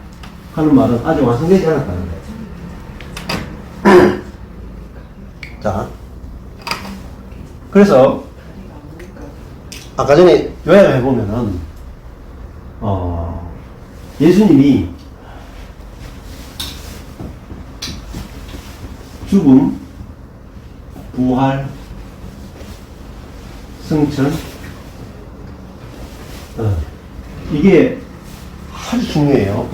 하는 말은 아직 완성되지 않았다는 거예요. 자, 그래서 아까 전에 요약을 해보면은 예수님이 죽음, 부활, 승천, 이게 아주 중요해요.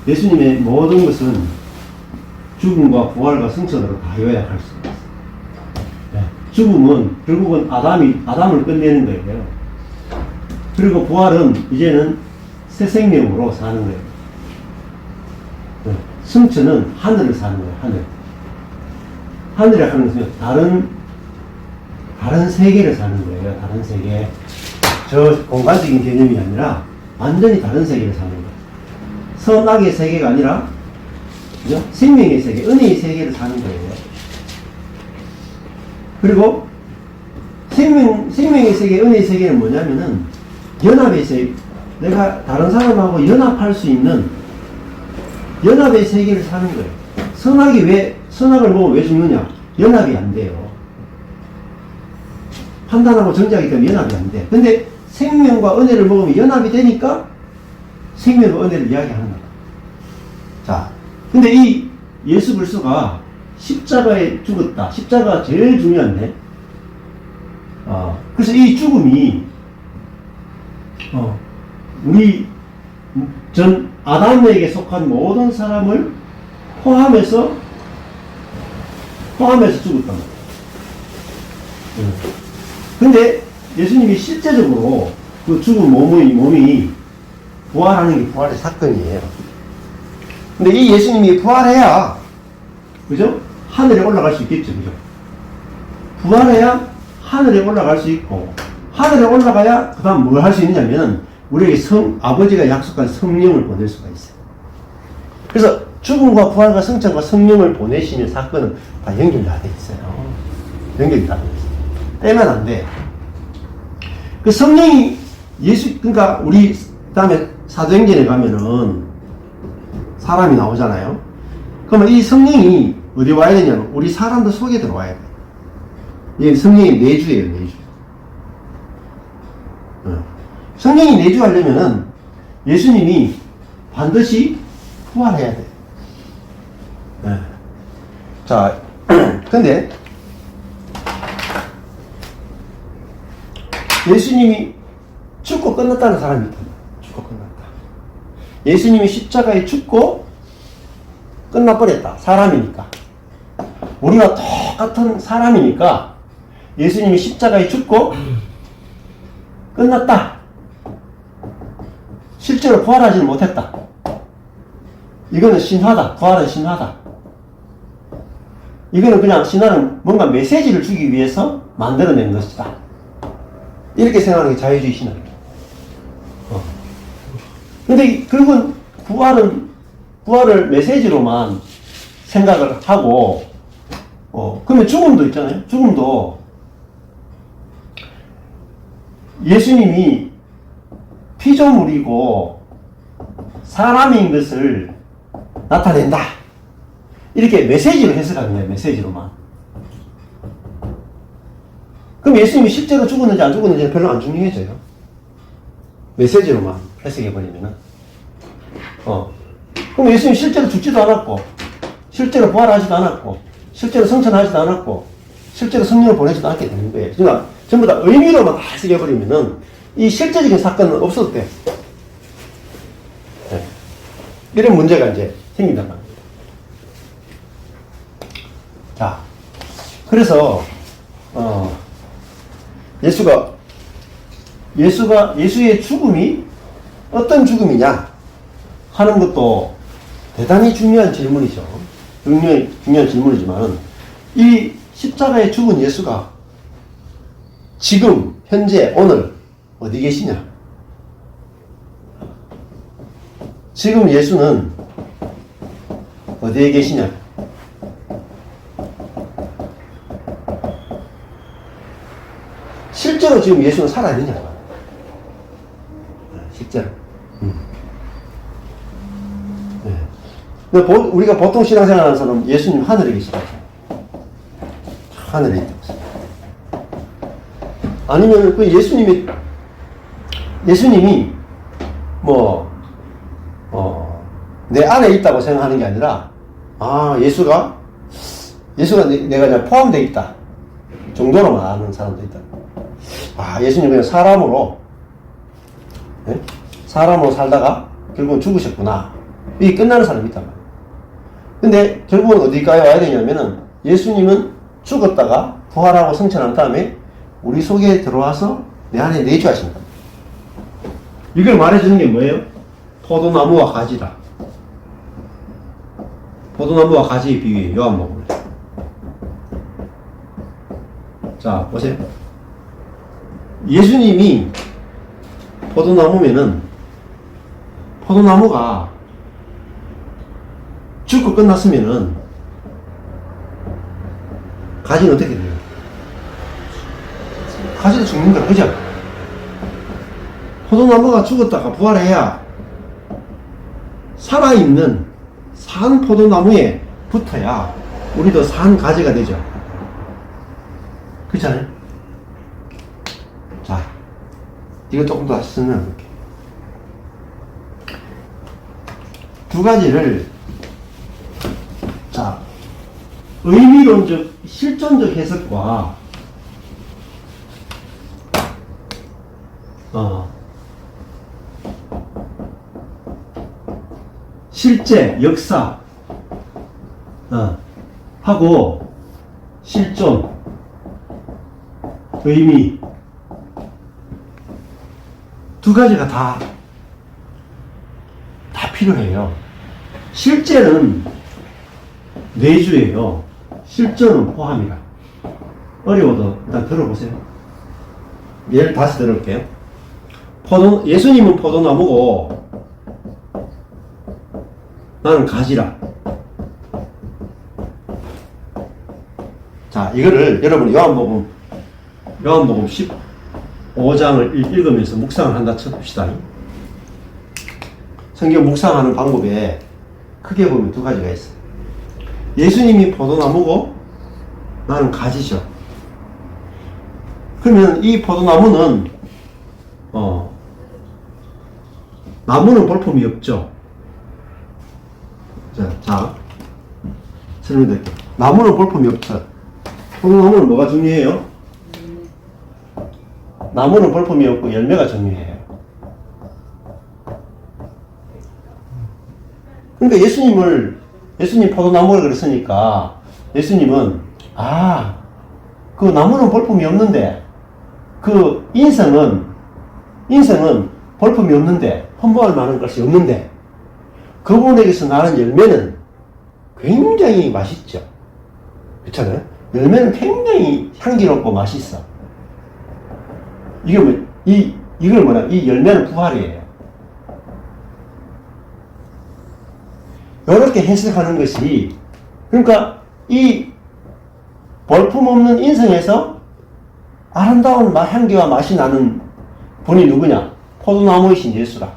예수님의 모든 것은 죽음과 부활과 승천으로 다 요약할 수 있어요. 죽음은 결국은 아담을 끝내는 거예요. 그리고 부활은 이제는 새 생명으로 사는 거예요. 승천은 하늘을 사는 거예요. 하늘이라 하는 것은 다른 세계를 사는 거예요. 다른 세계. 저 공간적인 개념이 아니라 완전히 다른 세계를 사는 거예요. 선악의 세계가 아니라 그죠? 생명의 세계, 은혜의 세계를 사는 거예요. 그리고 생명의 세계, 은혜의 세계는 뭐냐면은 연합의 세계. 내가 다른 사람하고 연합할 수 있는 연합의 세계를 사는 거예요. 선악을 보고 왜 죽느냐? 연합이 안 돼요. 판단하고 정죄하기 때문에 연합이 안 돼. 근데 생명과 은혜를 먹으면 연합이 되니까 생명과 은혜를 이야기하는 거예요. 자, 근데 이 예수 그리스도가 십자가에 죽었다. 십자가가 제일 중요한데. 그래서 이 죽음이 우리 전 아담에게 속한 모든 사람을 포함해서 죽었단 말이에요. 근데 예수님이 실제적으로 그 죽은 몸이 부활하는 게 부활의 사건이에요. 근데 이 예수님이 부활해야, 그죠? 하늘에 올라갈 수 있겠죠, 그죠? 부활해야 하늘에 올라갈 수 있고, 하늘에 올라가야 그 다음 뭘 할 수 있느냐면 우리에게 아버지가 약속한 성령을 보낼 수가 있어요. 그래서 죽음과 부활과 승천과 성령을 보내시는 사건은 다 연결이 다 돼 있어요. 연결이 다 돼 있어요. 빼면 안 돼요. 그 성령이 그러니까 우리 다음에 사도행전에 가면은 사람이 나오잖아요. 그러면 이 성령이 어디 와야 되냐면 우리 사람들 속에 들어와야 돼요. 이 성령이 내주예요, 내주. 성령이 내주하려면은 예수님이 반드시 부활해야 돼요. 자, 근데 예수님이 죽고 끝났다는 사람이 있다. 죽고 끝났다. 예수님이 십자가에 죽고 끝나버렸다. 사람이니까. 우리가 똑같은 사람이니까 예수님이 십자가에 죽고 끝났다. 실제로 부활하지는 못했다. 이거는 신화다. 부활은 신화다. 이거는 그냥 신화는 뭔가 메시지를 주기 위해서 만들어낸 것이다. 이렇게 생각하는 게 자유주의 신학이에요. 근데 결국은 부활을 메시지로만 생각을 하고, 그러면 죽음도 있잖아요. 죽음도 예수님이 피조물이고 사람인 것을 나타낸다. 이렇게 메시지로 해석하는 거예요. 메시지로만. 그럼 예수님이 실제로 죽었는지 안 죽었는지 별로 안 중요해져요. 메시지로만 해석해버리면은. 그럼 예수님이 실제로 죽지도 않았고, 실제로 부활하지도 않았고, 실제로 성천하지도 않았고, 실제로 성령을 보내지도 않게 되는 거예요. 그러니까 전부 다 의미로만 다 해석해버리면은 이 실제적인 사건은 없어도 돼. 네. 이런 문제가 이제 생긴단 말입니다. 자, 그래서, 예수의 죽음이 어떤 죽음이냐 하는 것도 대단히 중요한 질문이죠. 중요한 질문이지만, 이 십자가에 죽은 예수가 지금, 현재, 오늘 어디 계시냐? 지금 예수는 어디에 계시냐? 실제로 지금 예수는 살아있느냐? 실제로. 네. 근데 우리가 보통 신앙생활 하는 사람은 예수님 하늘에 계시다. 하늘에 있다. 아니면 그 예수님이 내 안에 있다고 생각하는 게 아니라, 예수가 내가 그냥 포함되어 있다 정도로만 아는 사람도 있다. 예수님 그냥 사람으로 살다가 결국은 죽으셨구나. 이게 끝나는 사람이 있단 말이에요. 근데 결국은 어디까지 와야 되냐면은, 예수님은 죽었다가 부활하고 성천한 다음에 우리 속에 들어와서 내 안에 내주하신다. 이걸 말해주는 게 뭐예요? 포도나무와 가지다. 포도나무와 가지의 비유에 요한복음. 자, 보세요. 예수님이 포도나무면은, 포도나무가 죽고 끝났으면은 가지는 어떻게 돼요? 가지도 죽는 거라, 그죠? 포도나무가 죽었다가 부활해야 살아있는 산 포도나무에 붙어야 우리도 산 가지가 되죠. 그렇잖아요? 자, 이거 조금 더 설명해볼게요. 두 가지를, 자, 의미론적, 실존적 해석과 실제, 역사, 하고 실존, 의미, 두 가지가 다 필요해요. 실제는 내주예요. 실존은 포함이라. 어려워도 일단 들어보세요. 예를 다시 들어볼게요. 예수님은 포도나무고 나는 가지라. 자, 이거를 여러분 요한복음 15장을 읽으면서 묵상을 한다 쳐봅시다. 성경 묵상하는 방법에 크게 보면 두 가지가 있어요. 예수님이 포도나무고 나는 가지죠. 그러면 이 포도나무는 나무는 볼품이 없죠. 자, 설명드릴게요. 나무는 볼품이 없죠. 포도나무는 뭐가 중요해요? 나무는 볼품이 없고 열매가 중요해요. 그러니까 예수님 포도나무를 그랬으니까 예수님은 그 나무는 볼품이 없는데, 그 인생은 볼품이 없는데, 험보할 만한 것이 없는데, 그분에게서 나는 열매는 굉장히 맛있죠. 그렇잖아요? 열매는 굉장히 향기롭고 맛있어. 이걸 뭐냐? 이 열매는 부활이에요. 이렇게 해석하는 것이, 그러니까 이 볼품없는 인생에서 아름다운 향기와 맛이 나는 분이 누구냐? 포도나무이신 예수라.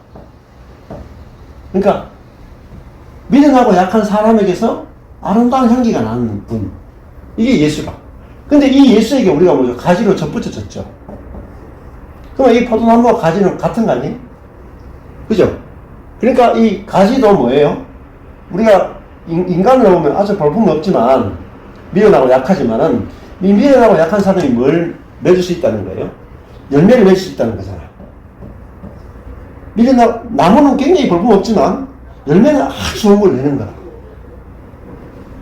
그러니까 미련하고 약한 사람에게서 아름다운 향기가 나는 분, 이게 예수라. 근데 이 예수에게 우리가 뭐죠? 가지로 접붙여졌죠. 그럼 이 포도나무와 가지는 같은 거 아니에요? 그죠? 그러니까 이 가지도 뭐예요? 우리가 인간으로 보면 아주 볼품이 없지만 미련하고 약하지만은 이 미련하고 약한 사람이 뭘 맺을 수 있다는 거예요? 열매를 맺을 수 있다는 거잖아. 미련하고 나무는 굉장히 볼품 없지만 열매는 아주 좋은 걸 내는 거라.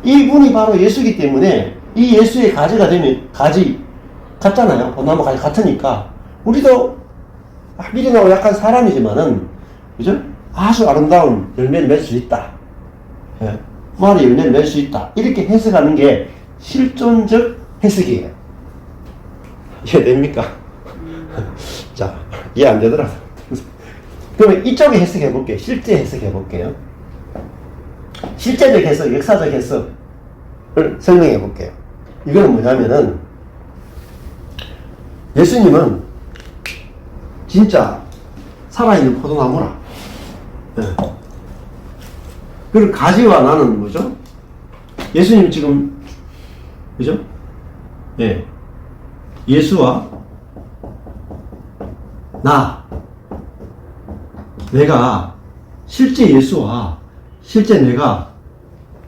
이분이 바로 예수이기 때문에 이 예수의 가지가 되면 가지 같잖아요. 벚나무 가지 같으니까 우리도 미련하고 약한 사람이지만은 그죠? 아주 아름다운 열매를 맺을 수 있다. 예. 말이 열매를 맺을 수 있다. 이렇게 해석하는 게 실존적 해석이에요. 이해됩니까? 자, 이해 안 되더라. 그러면 이쪽에 해석해 볼게요. 실제 해석해 볼게요. 실제적 해석, 역사적 해석을 설명해 볼게요. 이거는 뭐냐면은 예수님은 진짜 살아있는 포도나무라. 예. 그리고 가지와 나는 뭐죠? 예수님 지금 그죠? 예. 예수와 내가 실제 예수와 실제 내가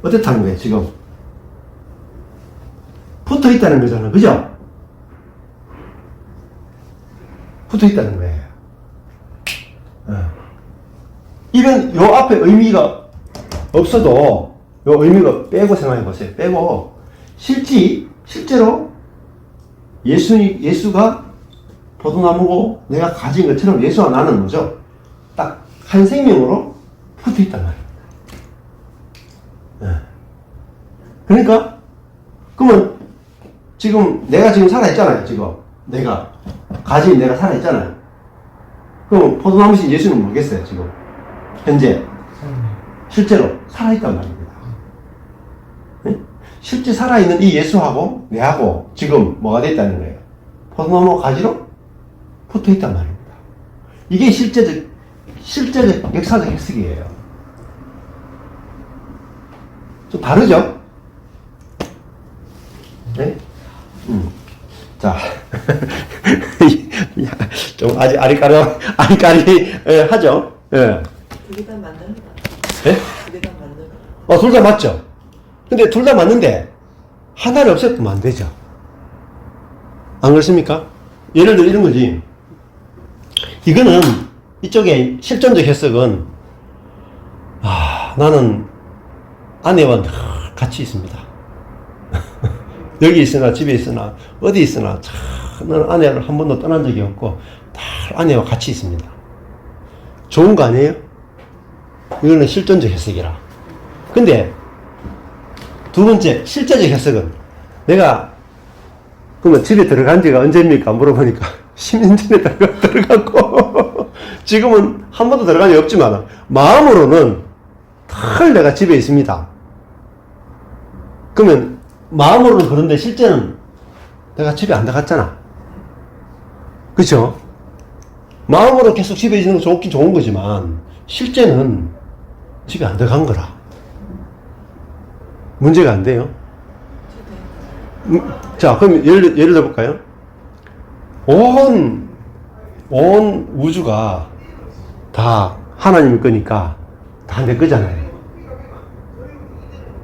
어떻다는 거예요, 지금? 붙어 있다는 거잖아. 그죠? 붙어 있다는 거예요. 이런 요 앞에 의미가 없어도 요 의미가 빼고 생각해 보세요. 빼고 실제로 예수가 포도나무고 내가 가진 것처럼 예수와 나는 뭐죠? 딱 한 생명으로 붙어 있단 말이에요. 그러니까 그러면 지금 내가 지금 살아있잖아요. 지금 내가 가진 내가 살아있잖아요. 그럼 포도나무신 예수는 뭐겠어요? 지금 현재 실제로 살아있단 말입니다. 네? 실제 살아있는 이 예수하고 내하고 지금 뭐가 됐다는 거예요? 포도나무 가지로 붙어 있단 말입니다. 이게 실제적 역사적 해석이에요. 좀 다르죠? 네? 자, 좀 아직 아리까리 하죠? 예. 둘 다 맞는 거. 예? 둘 다 맞는 거. 둘 다 맞죠? 근데 둘 다 맞는데, 하나를 없애면 안 되죠. 안 그렇습니까? 예를 들어 이런 거지. 이거는, 이쪽에 실존적 해석은, 나는 아내와 늘 같이 있습니다. 여기 있으나, 집에 있으나, 어디 있으나, 나는 아내를 한 번도 떠난 적이 없고, 다 아내와 같이 있습니다. 좋은 거 아니에요? 이거는 실존적 해석이라. 근데, 두 번째, 실제적 해석은, 내가, 그러면 집에 들어간 지가 언제입니까? 물어보니까, 10년 전에 들어갔고, 지금은 한 번도 들어간 적이 없지만, 마음으로는 늘 내가 집에 있습니다. 그러면, 마음으로는 그런데 실제는 내가 집에 안 들어갔잖아. 그쵸? 마음으로 계속 집에 있는 거 좋긴 좋은 거지만, 실제는 집에 안 들어간 거라. 문제가 안 돼요. 자, 그럼 예를 들어 볼까요? 온 우주가 다 하나님의 거니까 다 내 거잖아요.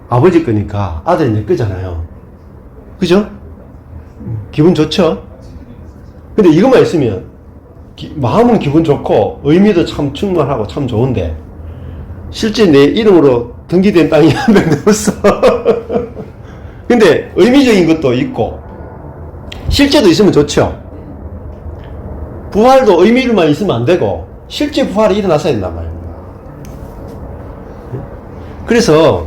아버지 거니까 아들이 내 거잖아요. 그죠? 기분 좋죠? 근데 이것만 있으면 마음은 기분 좋고 의미도 참 충만하고 참 좋은데 실제 내 이름으로 등기된 땅이 한 명도 없어. 근데 의미적인 것도 있고 실제도 있으면 좋죠. 부활도 의미로만 있으면 안 되고 실제 부활이 일어났어야 된단 말입니다. 그래서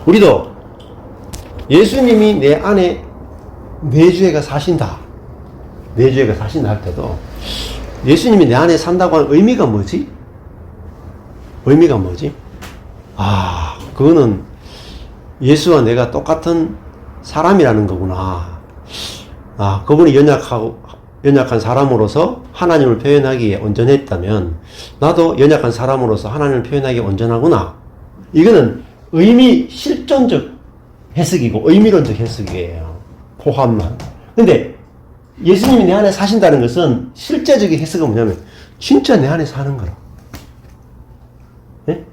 우리도 예수님이 내 안에 내주에가 사신다. 내주에가 사신다 할 때도 예수님이 내 안에 산다고 하는 의미가 뭐지? 의미가 뭐지? 그거는 예수와 내가 똑같은 사람이라는 거구나. 그분이 연약한 사람으로서 하나님을 표현하기에 온전했다면 나도 연약한 사람으로서 하나님을 표현하기에 온전하구나. 이거는 실존적 해석이고 의미론적 해석이에요. 포함만. 근데 예수님이 내 안에 사신다는 것은 실제적인 해석은 뭐냐면 진짜 내 안에 사는 거라. 네?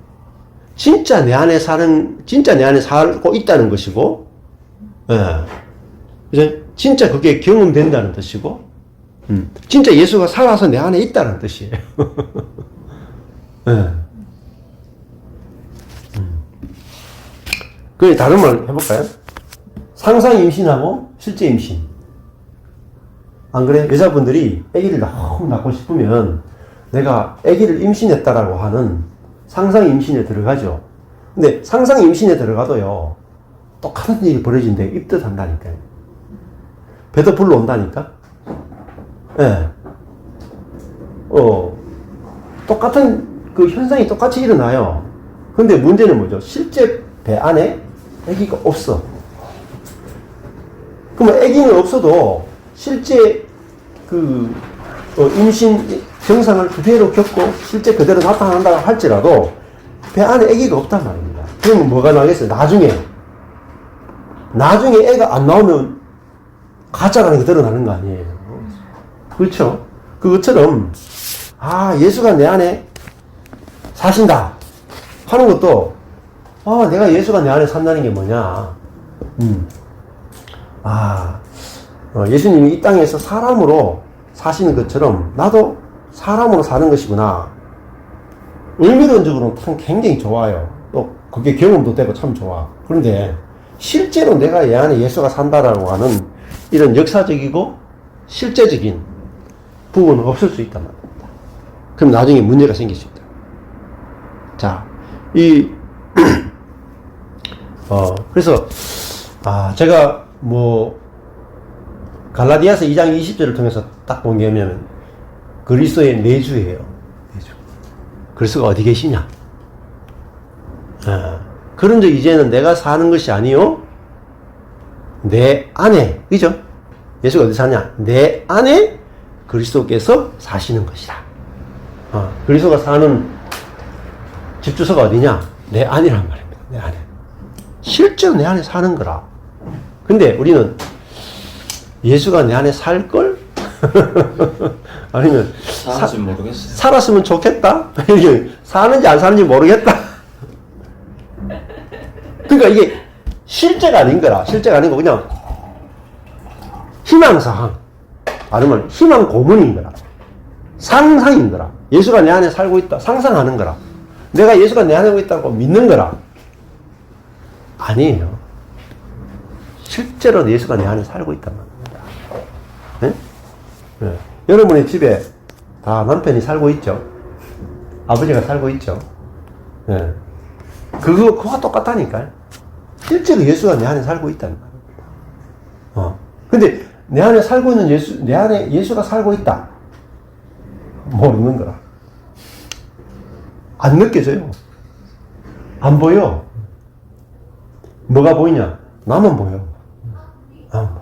진짜 내 안에 살고 있다는 것이고, 예. 이제 진짜 그게 경험된다는 뜻이고, 진짜 예수가 살아서 내 안에 있다는 뜻이에요. 예. 그 다른 말 해볼까요? 상상 임신하고 실제 임신. 안 그래? 여자분들이 아기를 너무 낳고 싶으면 내가 아기를 임신했다라고 하는 상상 임신에 들어가죠. 근데 상상 임신에 들어가도요, 똑같은 일이 벌어진데 입덧한다니까요. 배도 불러온다니까. 예. 똑같은 그 현상이 똑같이 일어나요. 근데 문제는 뭐죠? 실제 배 안에 아기가 없어. 그러면 아기는 없어도 실제 그 임신 증상을 그대로 겪고 실제 그대로 나타난다고 할지라도 배 안에 아기가 없단 말입니다. 그러면 뭐가 나겠어요? 나중에 애가 안 나오면 가짜라는 게 드러나는 거 아니에요. 그렇죠? 그것처럼 예수가 내 안에 사신다 하는 것도 내가 예수가 내 안에 산다는 게 뭐냐. 예수님이 이 땅에서 사람으로 사시는 것처럼 나도 사람으로 사는 것이구나. 의미론적으로는 참 굉장히 좋아요. 또 그게 경험도 되고 참 좋아. 그런데 실제로 내가 내 안에 예수가 산다라고 하는 이런 역사적이고 실제적인 부분은 없을 수 있단 말입니다. 그럼 나중에 문제가 생길 수 있다. 자, 그래서 제가 갈라디아서 2장 20절을 통해서 딱 본 게 뭐냐면 그리스도의 내주예요. 내주. 그리스도가 어디 계시냐? 그런즉 이제는 내가 사는 것이 아니요 내 안에, 그죠? 예수가 어디 사냐? 내 안에 그리스도께서 사시는 것이다. 그리스도가 사는 집 주소가 어디냐? 내 안이란 말입니다. 내 안에. 실제로 내 안에 사는 거라. 근데 우리는 예수가 내 안에 살걸? 아니면 사는지 모르겠어요. 살았으면 좋겠다? 사는지 안 사는지 모르겠다? 그러니까 이게 실제가 아닌 거라. 실제가 아니고 그냥 희망사항, 아니면 희망 고문인 거라. 상상인 거라. 예수가 내 안에 살고 있다. 상상하는 거라. 내가 예수가 내 안에 있다고 믿는 거라. 아니에요. 실제로 예수가 내 안에 살고 있단 말입니다. 네? 네. 여러분의 집에 다 남편이 살고 있죠? 아버지가 살고 있죠? 네. 그거와 똑같다니까요. 실제로 예수가 내 안에 살고 있다는 말입니다. 근데 내 안에 살고 있는 내 안에 예수가 살고 있다. 모르는 거라. 안 느껴져요. 안 보여. 뭐가 보이냐? 나만 보여. 나만 보여.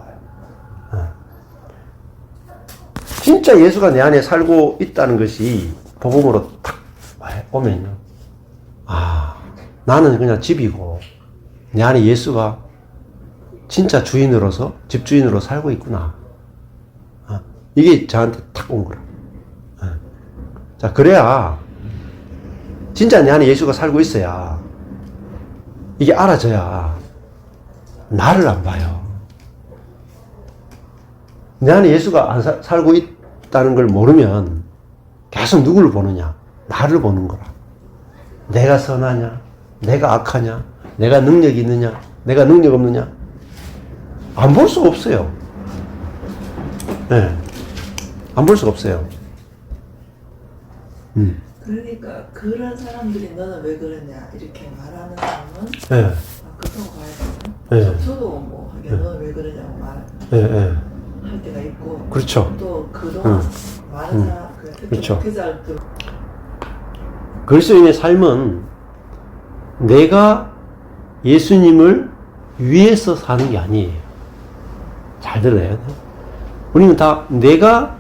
진짜 예수가 내 안에 살고 있다는 것이 복음으로 탁 오면요. 나는 그냥 집이고 내 안에 예수가 진짜 주인으로서 집주인으로 살고 있구나. 이게 저한테 탁 온 거라. 자, 그래야 진짜 내 안에 예수가 살고 있어야 이게 알아져야 나를 안 봐요. 내 안에 예수가 안 살고 있다는 걸 모르면 계속 누구를 보느냐? 나를 보는 거라. 내가 선하냐? 내가 악하냐? 내가 능력이 있느냐? 내가 능력 없느냐? 안 볼 수가 없어요. 네. 안 볼 수가 없어요. 그러니까 그런 사람들이 너는 왜 그러냐 이렇게 말하는 사람은 네. 그렇다고 봐야 되나? 네. 저도 뭐 하긴 너는 왜 그러냐고 할 때가 있고 그렇죠. 또 그동안 많은 사람 그렇죠. 목회자들 그리스도인의 삶은 내가 예수님을 위해서 사는 게 아니에요. 잘 들어야 돼. 우리는 다 내가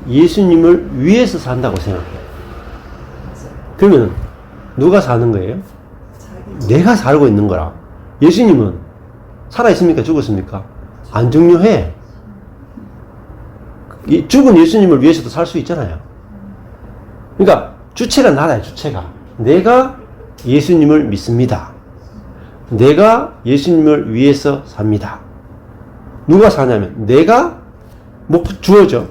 예수님을 위해서 산다고 생각해요. 그러면 누가 사는 거예요? 내가 살고 있는 거라. 예수님은 살아있습니까? 죽었습니까? 안 중요해. 죽은 예수님을 위해서도 살 수 있잖아요. 그러니까 주체가 나라요. 주체가. 내가 예수님을 믿습니다. 내가 예수님을 위해서 삽니다. 누가 사냐면 내가 주어죠.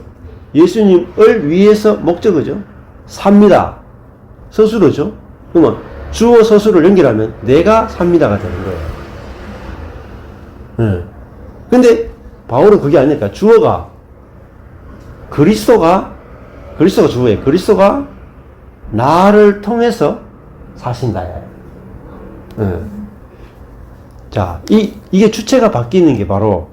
예수님을 위해서 목적어죠. 삽니다. 서술어죠. 그러면 주어 서술을 연결하면 내가 삽니다가 되는 거예요. 네. 근데 바울은 그게 아니니까 주어가 그리스도가 주어예요. 그리스도가 나를 통해서 사신다. 네. 자, 이게 주체가 바뀌는 게 바로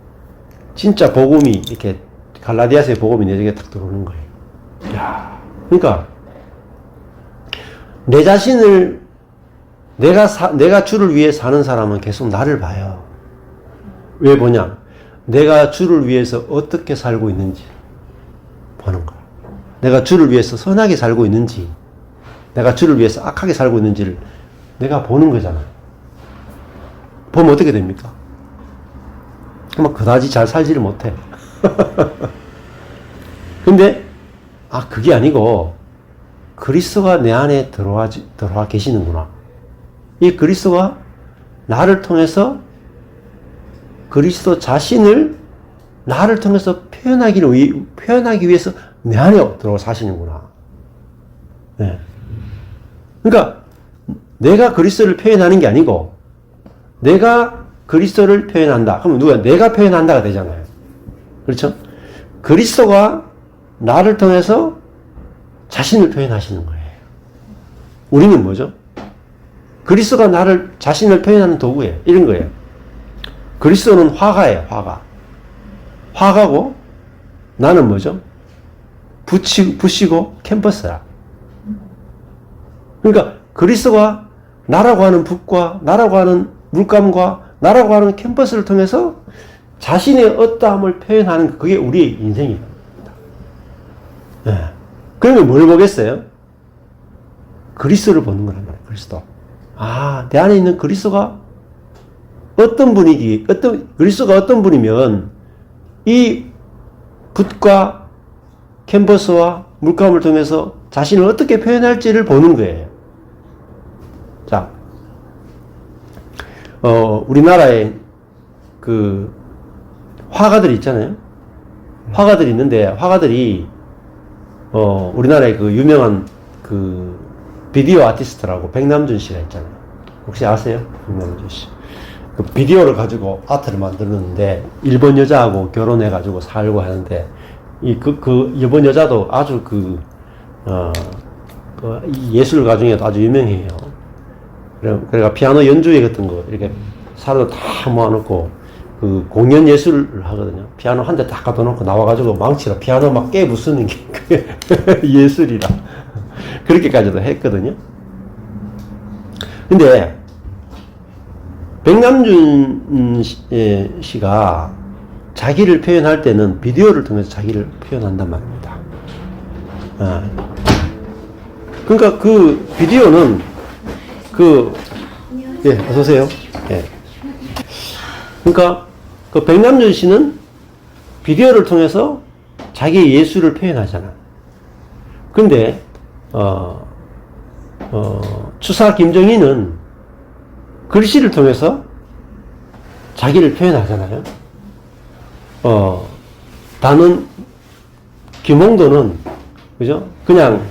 진짜 복음이 이렇게 갈라디아서의 복음이 내 속에 탁 들어오는 거예요. 야, 그러니까 내 자신을 내가 주를 위해 사는 사람은 계속 나를 봐요. 왜 보냐? 내가 주를 위해서 어떻게 살고 있는지 보는 거야. 내가 주를 위해서 선하게 살고 있는지, 내가 주를 위해서 악하게 살고 있는지를 내가 보는 거잖아. 보면 어떻게 됩니까? 막 그다지 잘 살지를 못해. 근데 그게 아니고 그리스도가 내 안에 들어와 계시는구나. 이 그리스도가 나를 통해서 그리스도 자신을 나를 통해서 표현하기 위해서 내 안에 들어와 사시는구나. 네. 그러니까 내가 그리스도를 표현하는 게 아니고 내가 그리스도를 표현한다. 그러면 누가 내가 표현한다가 되잖아요. 그렇죠? 그리스도가 나를 통해서 자신을 표현하시는 거예요. 우리는 뭐죠? 그리스도가 자신을 표현하는 도구예요. 이런 거예요. 그리스도는 화가예요. 화가고 나는 뭐죠? 붓이고 캔버스야. 그러니까 그리스도가 나라고 하는 붓과 나라고 하는 물감과 나라고 하는 캔버스를 통해서 자신의 어떠함을 표현하는 그게 우리의 인생입니다. 네. 그러면 뭘 보겠어요? 그리스도를 보는 거란 말이에요. 그리스도. 내 안에 있는 그리스도가 그리스도가 어떤 분이면 이 붓과 캔버스와 물감을 통해서 자신을 어떻게 표현할지를 보는 거예요. 자, 우리나라에 그 화가들이 있잖아요. 화가들이 있는데 화가들이 우리나라에 그 유명한 그 비디오 아티스트라고 백남준 씨가 있잖아요. 혹시 아세요? 백남준 씨. 그 비디오를 가지고 아트를 만들었는데 일본 여자하고 결혼해 가지고 살고 하는데 그 일본 여자도 아주 이 예술 가중에도 아주 유명해요. 그래가 피아노 연주회 같은 거 이렇게 사람들 다 모아놓고 그 공연 예술을 하거든요. 피아노 한 대 다 갖다 놓고 나와가지고 망치로 피아노 막 깨부수는 게 예술이라. 그렇게까지도 했거든요. 근데 백남준 씨가 자기를 표현할 때는 비디오를 통해서 자기를 표현한단 말입니다. 그러니까 그 비디오는 어서오세요. 예. 그러니까 그 백남준 씨는 비디오를 통해서 자기의 예술을 표현하잖아. 근데 추사 김정희는 글씨를 통해서 자기를 표현하잖아요. 김홍도는 그죠? 그냥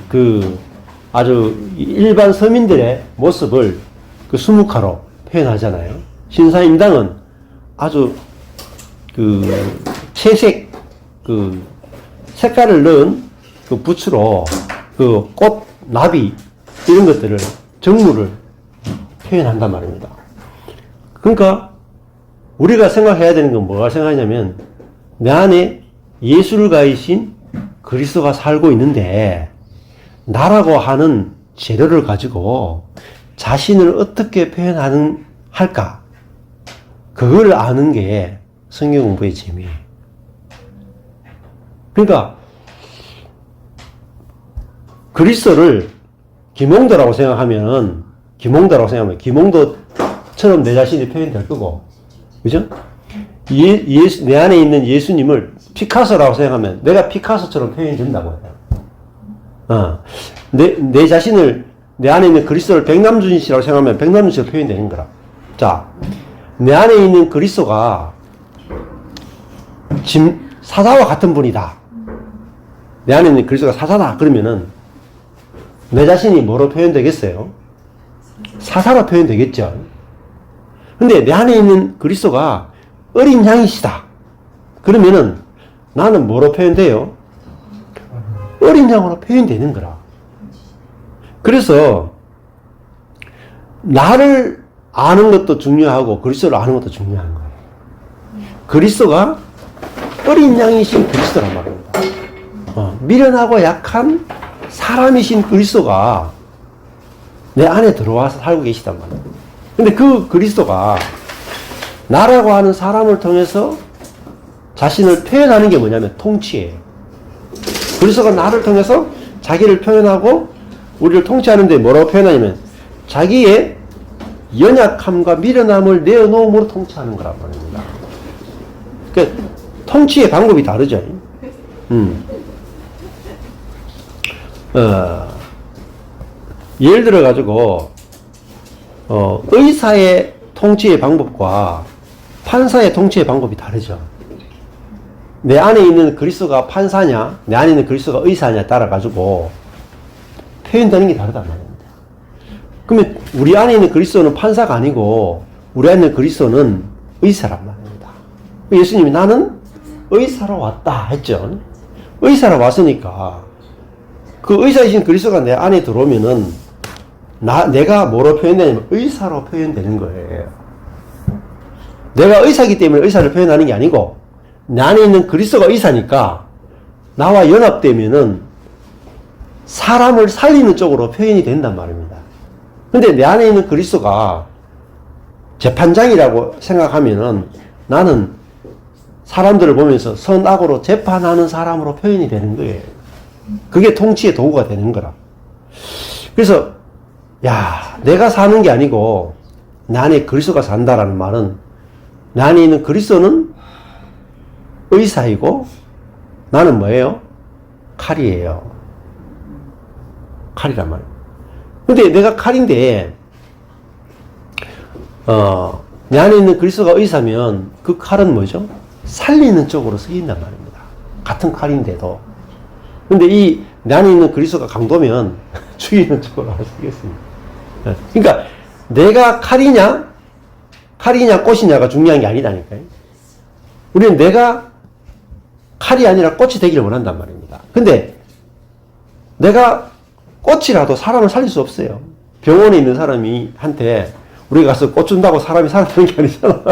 아주 일반 서민들의 모습을 수묵화로 표현하잖아요. 신사임당은 아주 채색 색깔을 넣은 붓으로 꽃, 나비 이런 것들을 정물을 표현한단 말입니다. 그러니까 우리가 생각해야 되는 건 뭐가 생각하냐면 내 안에 예술가이신 그리스도가 살고 있는데 나라고 하는 재료를 가지고 자신을 어떻게 할까? 그걸 아는 게 성경 공부의 재미예요. 그러니까 그리스도를 김홍도라고 생각하면 김홍도처럼 내 자신이 표현될 거고, 그죠? 내 안에 있는 예수님을 피카소라고 생각하면 내가 피카소처럼 표현된다고 해요. 내 자신을 내 안에 있는 그리스도를 백남준 씨라고 생각하면 백남준 씨로 표현되는 거라. 자, 내 안에 있는 그리스도가 사사와 같은 분이다. 내 안에 있는 그리스도가 사사다. 그러면은 내 자신이 뭐로 표현되겠어요? 사사로 표현되겠죠. 근데 내 안에 있는 그리스도가 어린 양이시다. 그러면은 나는 뭐로 표현돼요? 어린 양으로 표현되는 거라. 그래서 나를 아는 것도 중요하고 그리스도를 아는 것도 중요한 거예요. 그리스도가 어린 양이신 그리스도란 말입니다. 미련하고 약한 사람이신 그리스도가 내 안에 들어와서 살고 계시단 말이에요. 근데 그 그리스도가 나라고 하는 사람을 통해서 자신을 표현하는 게 뭐냐면 통치예요. 그리스도가 나를 통해서 자기를 표현하고 우리를 통치하는데 뭐라고 표현하냐면 자기의 연약함과 미련함을 내어놓음으로 통치하는 거란 말입니다. 그러니까 통치의 방법이 다르죠. 예를 들어 가지고 의사의 통치의 방법과 판사의 통치의 방법이 다르죠. 내 안에 있는 그리스도가 판사냐, 내 안에 있는 그리스도가 의사냐에 따라 가지고 표현되는 게 다르단 말입니다. 그러면 우리 안에 있는 그리스도는 판사가 아니고 우리 안에 있는 그리스도는 의사란 말입니다. 예수님이 나는 의사로 왔다 했죠. 의사로 왔으니까 그 의사이신 그리스도가 내 안에 들어오면은 내가 뭐로 표현되냐면 의사로 표현되는 거예요. 내가 의사이기 때문에 의사를 표현하는 게 아니고 내 안에 있는 그리스도가 의사니까 나와 연합되면은 사람을 살리는 쪽으로 표현이 된단 말입니다. 근데 내 안에 있는 그리스도가 재판장이라고 생각하면은 나는 사람들을 보면서 선악으로 재판하는 사람으로 표현이 되는 거예요. 그게 통치의 도구가 되는 거라. 그래서 내가 사는 게 아니고 내 안에 그리스도가 산다라는 말은 내 안에 있는 그리스도는 의사이고 나는 뭐예요? 칼이에요. 칼이란 말이에요. 근데 내가 칼인데 내 안에 있는 그리스도가 의사면 그 칼은 뭐죠? 살리는 쪽으로 쓰인단 말입니다. 같은 칼인데도. 근데 이 내 안에 있는 그리스도가 강도면 죽이는 쪽으로 쓰겠습니다. 그러니까 내가 칼이냐 꽃이냐가 중요한 게 아니다니까요. 우리는 내가 칼이 아니라 꽃이 되기를 원한단 말입니다. 근데 내가 꽃이라도 사람을 살릴 수 없어요. 병원에 있는 사람이 한테 우리가 가서 꽃 준다고 사람이 살아나는 게 아니잖아.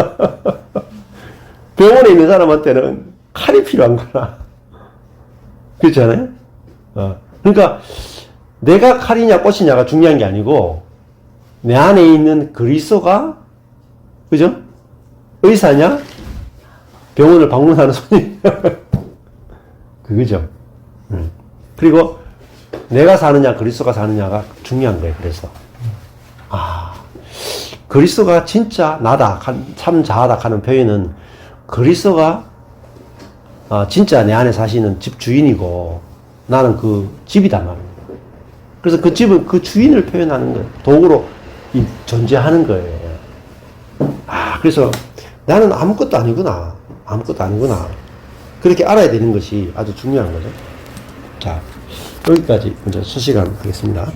병원에 있는 사람한테는 칼이 필요한 거라. 그렇잖아요? 그러니까 내가 칼이냐 꽃이냐가 중요한 게 아니고 내 안에 있는 그리스도가 그죠? 의사냐? 병원을 방문하는 손님이냐? 그거죠. 그리고 내가 사느냐 그리스도가 사느냐가 중요한 거예요. 그래서 그리스도가 진짜 나다 참 자하다 하는 표현은 그리스도가 진짜 내 안에 사시는 집 주인이고 나는 그 집이단 말입니다. 그래서 그 집은 그 주인을 표현하는 거예요. 도구로 존재하는 거예요. 그래서 나는 아무것도 아니구나. 그렇게 알아야 되는 것이 아주 중요한 거죠. 자, 여기까지 먼저 수시간 하겠습니다.